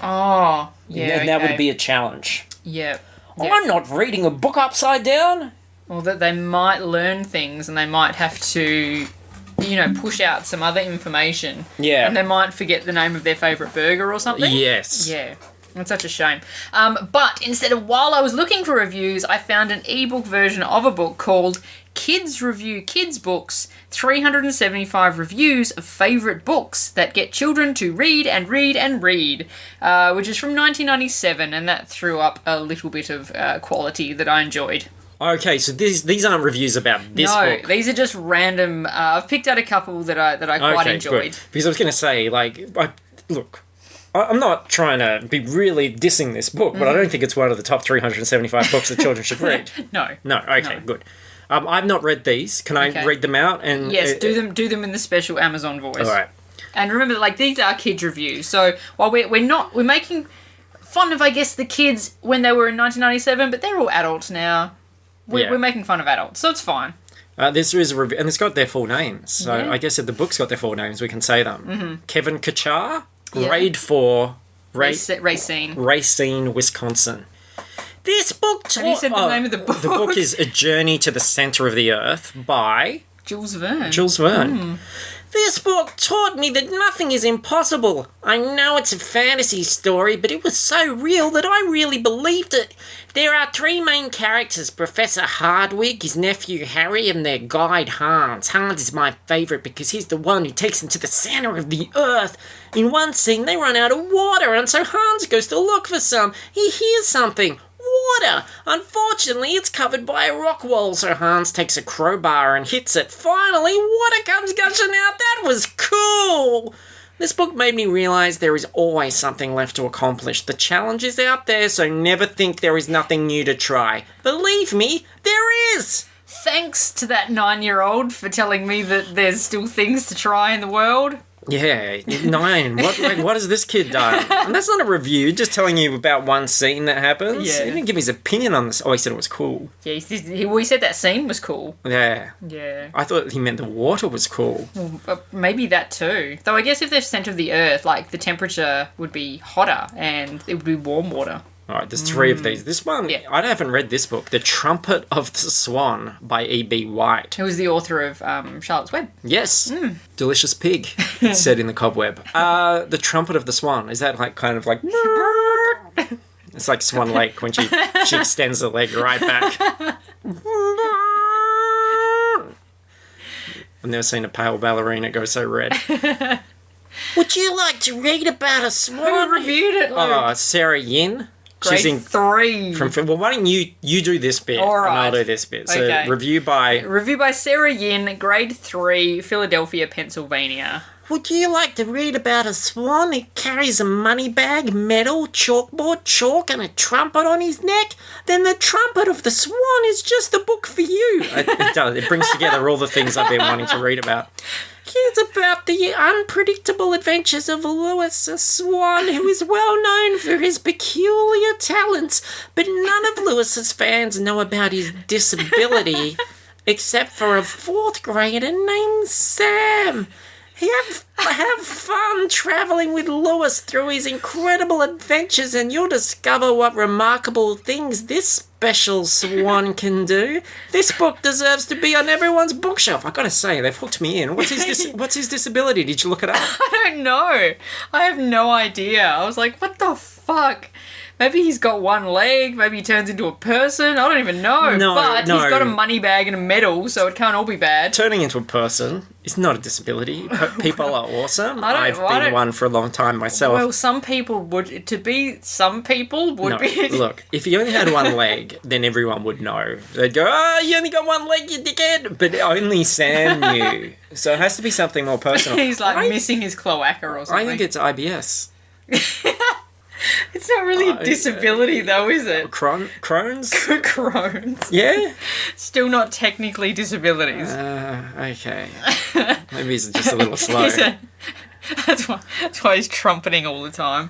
Oh, yeah. And that would okay. be a challenge. Yeah. I'm not reading a book upside down. Or that they might learn things and they might have to, push out some other information. Yeah. And they might forget the name of their favourite burger or something. Yes. Yeah. That's such a shame. But instead of, while I was looking for reviews, I found an ebook version of a book called Kids Review Kids Books, 375 Reviews of Favourite Books That Get Children to Read and Read and Read, which is from 1997, and that threw up a little bit of quality that I enjoyed. Okay, so these aren't reviews about this book. No, these are just random. I've picked out a couple that I quite enjoyed. Good. Because I was going to say, I'm not trying to be really dissing this book, but I don't think it's one of the top 375 books that children should read. No. Okay, good. I've not read these. Can I read them out? And yes, do them in the special Amazon voice. All right. And remember, these are kids' reviews. So while we're making fun of, I guess, the kids when they were in 1997, but they're all adults now. We're making fun of adults, so it's fine. This is a review, and it's got their full names. So Yeah. I guess if the book's got their full names, we can say them. Mm-hmm. Kevin Kachar, Yeah. grade 4, Racine. Wisconsin. This book... Have you said the name of the book? The book is A Journey to the Center of the Earth by... Jules Verne. Jules Verne. This book taught me that nothing is impossible. I know it's a fantasy story, but it was so real that I really believed it. There are 3 main characters, Professor Hardwig, his nephew Harry, and their guide Hans. Hans is my favourite because he's the one who takes them to the centre of the earth. In one scene, they run out of water, and so Hans goes to look for some. He hears something. Water! Unfortunately, it's covered by a rock wall, so Hans takes a crowbar and hits it. Finally, water comes gushing out. That was cool! This book made me realise there is always something left to accomplish. The challenge is out there, so never think there is nothing new to try. Believe me, there is! Thanks to that 9-year-old for telling me that there's still things to try in the world. Yeah, 9. What has this kid done? And that's not a review, just telling you about one scene that happens. Yeah. He didn't give his opinion on this. Oh, he said it was cool. Yeah, he said that scene was cool. Yeah. Yeah. I thought he meant the water was cool. Maybe that too. Though I guess if they're centre of the earth, the temperature would be hotter and it would be warm water. All right, there's 3 of these. This one, Yeah. I haven't read this book, The Trumpet of the Swan by E.B. White. Who was the author of Charlotte's Web? Yes, delicious pig, it's said in The Cobweb. The Trumpet of the Swan, is that kind of like... It's like Swan Lake when she extends the leg right back. I've never seen a pale ballerina go so red. Would you like to read about a swan? Who reviewed it, Luke? Oh, Sarah Yin. Grade 3. Well, why don't you do this bit All right. and I'll do this bit. So Okay. review by Sarah Yin, grade 3, Philadelphia, Pennsylvania. Would you like to read about a swan? It carries a money bag, medal, chalkboard, chalk, and a trumpet on his neck? Then The Trumpet of the Swan is just the book for you. It does. It brings together all the things I've been wanting to read about. Here's about the unpredictable adventures of Lewis, a swan who is well known for his peculiar talents, but none of Lewis's fans know about his disability, except for a 4th grader named Sam. Have fun travelling with Lewis through his incredible adventures, and you'll discover what remarkable things this special Swan can do. This book deserves to be on everyone's bookshelf. I gotta say, they've hooked me in. What's his disability? Did you look it up? I don't know. I have no idea. I was like, what the fuck? Maybe he's got one leg. Maybe he turns into a person. I don't even know. No, but no. he's got a money bag and a medal, so it can't all be bad. Turning into a person is not a disability. People are awesome. I I've been one for a long time myself. Well, some people would be. Look, if you only had one leg, then everyone would know. They'd go, "Oh, you only got one leg, you dickhead!" But only Sam knew. So it has to be something more personal. He's like missing his cloaca or something. I think it's IBS. It's not really a disability, though, is it? Crohn's? Crohn's. Yeah? Still not technically disabilities. Okay. Maybe he's just a little slow. That's why he's trumpeting all the time.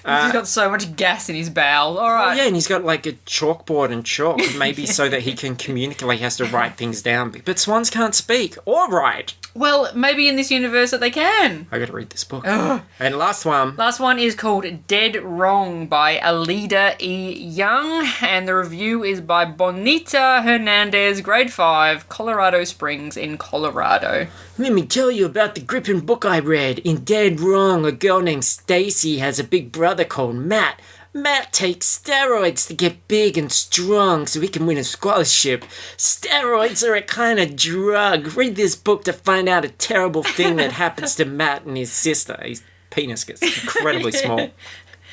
He's got so much gas in his bowel. All right. Yeah, and he's got like a chalkboard and chalk, maybe so that he can communicate. He has to write things down. But swans can't speak or write. Well, maybe in this universe that they can. I got to read this book. And last one. Last one is called Dead Wrong by Alida E. Young, and the review is by Bonita Hernandez, grade 5, Colorado Springs in Colorado. Let me tell you about the gripping book I read. In Dead Wrong, a girl named Stacy has a big brother called Matt. Matt takes steroids to get big and strong so he can win a scholarship. Steroids are a kind of drug. Read this book to find out a terrible thing that happens to Matt and his sister. His penis gets incredibly small.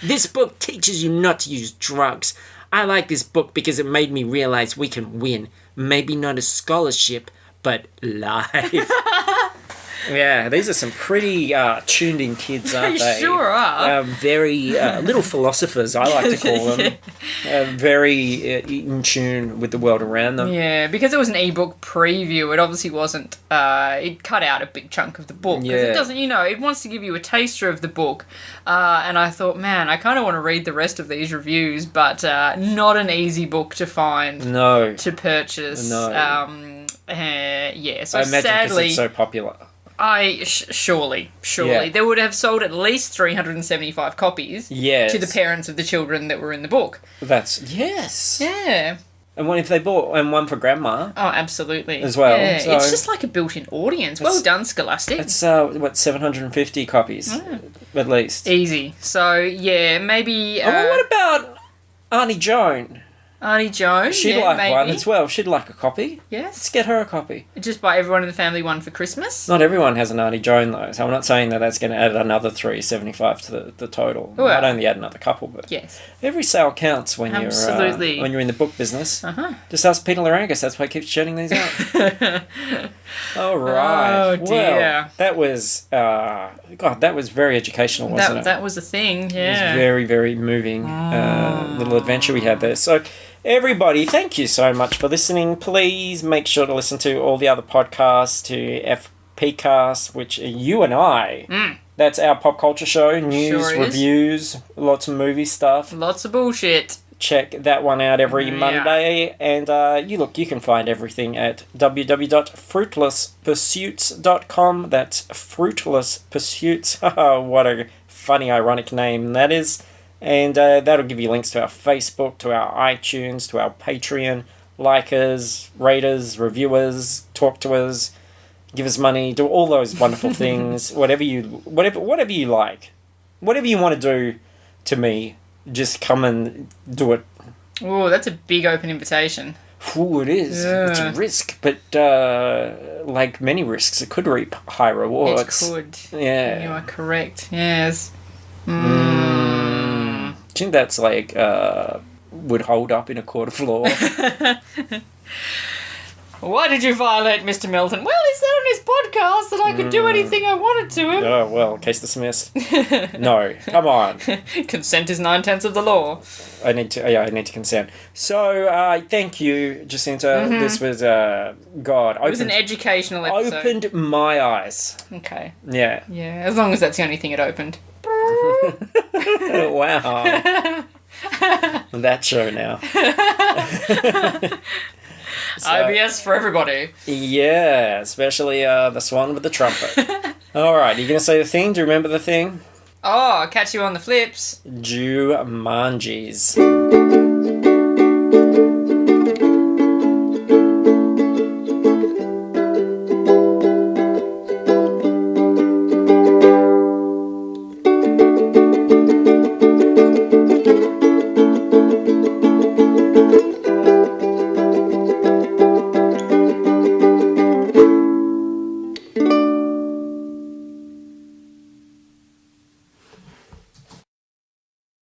This book teaches you not to use drugs. I like this book because it made me realize we can win. Maybe not a scholarship, but life. Yeah, these are some pretty tuned-in kids, aren't they? Sure are. Very little philosophers, I like to call them. Very in tune with the world around them. Yeah, because it was an ebook preview, it obviously wasn't. It cut out a big chunk of the book. 'Cause it doesn't, it wants to give you a taster of the book. And I thought, man, I kind of want to read the rest of these reviews, but not an easy book to find. No. To purchase. No. So I imagine sadly, because it's so popular. Surely. They would have sold at least 375 copies to the parents of the children that were in the book. Yes. Yeah. And what if they bought one for grandma? Oh, absolutely. As well. Yeah. So it's just like a built-in audience. Well done, Scholastic. It's, 750 copies? At least. Easy. So, yeah, maybe... well, what about Auntie Joan? Auntie Joan? She'd like one as well. She'd like a copy. Yes. Let's get her a copy. Just buy everyone in the family one for Christmas? Not everyone has an Auntie Joan, though, so I'm not saying that that's going to add another 375 to the total. Well, I'd only add another couple, but yes. Every sale counts when you're in the book business. Just ask Peter Larangus, that's why he keeps churning these out. All right. Oh, dear. Well, that was that was very educational, wasn't it? That was a thing, yeah. It was very, very moving little adventure we had there. So, everybody, thank you so much for listening. Please make sure to listen to all the other podcasts, to FPcast, which are you and I. That's our pop culture show, news, reviews, lots of movie stuff. Lots of bullshit. Check that one out every Monday. And you can find everything at www.fruitlesspursuits.com. That's Fruitless Pursuits. What a funny, ironic name that is. And that'll give you links to our Facebook, to our iTunes, to our Patreon. Like us, rate us, review us, talk to us, give us money, do all those wonderful things. Whatever you like. Whatever you want to do to me, just come and do it. Oh, that's a big open invitation. Ooh, it is. Yeah. It's a risk, but like many risks, it could reap high rewards. It could. Yeah. You are correct. Yes. Do you think that's like would hold up in a court of law? Why did you violate Mr. Melton? Well, he said on his podcast that I could do anything I wanted to him. Oh, well, case dismissed. No, come on. Consent is 9/10 of the law. I need to consent. So, thank you, Jacinta. This was, it was an educational episode. Opened my eyes. Okay. Yeah. Yeah, as long as that's the only thing it opened. Wow. That show now. So, IBS for everybody. Yeah, especially the swan with the trumpet. All right, you going to say the thing? Do you remember the thing? Oh, catch you on the flips. Jumanjis. Bye.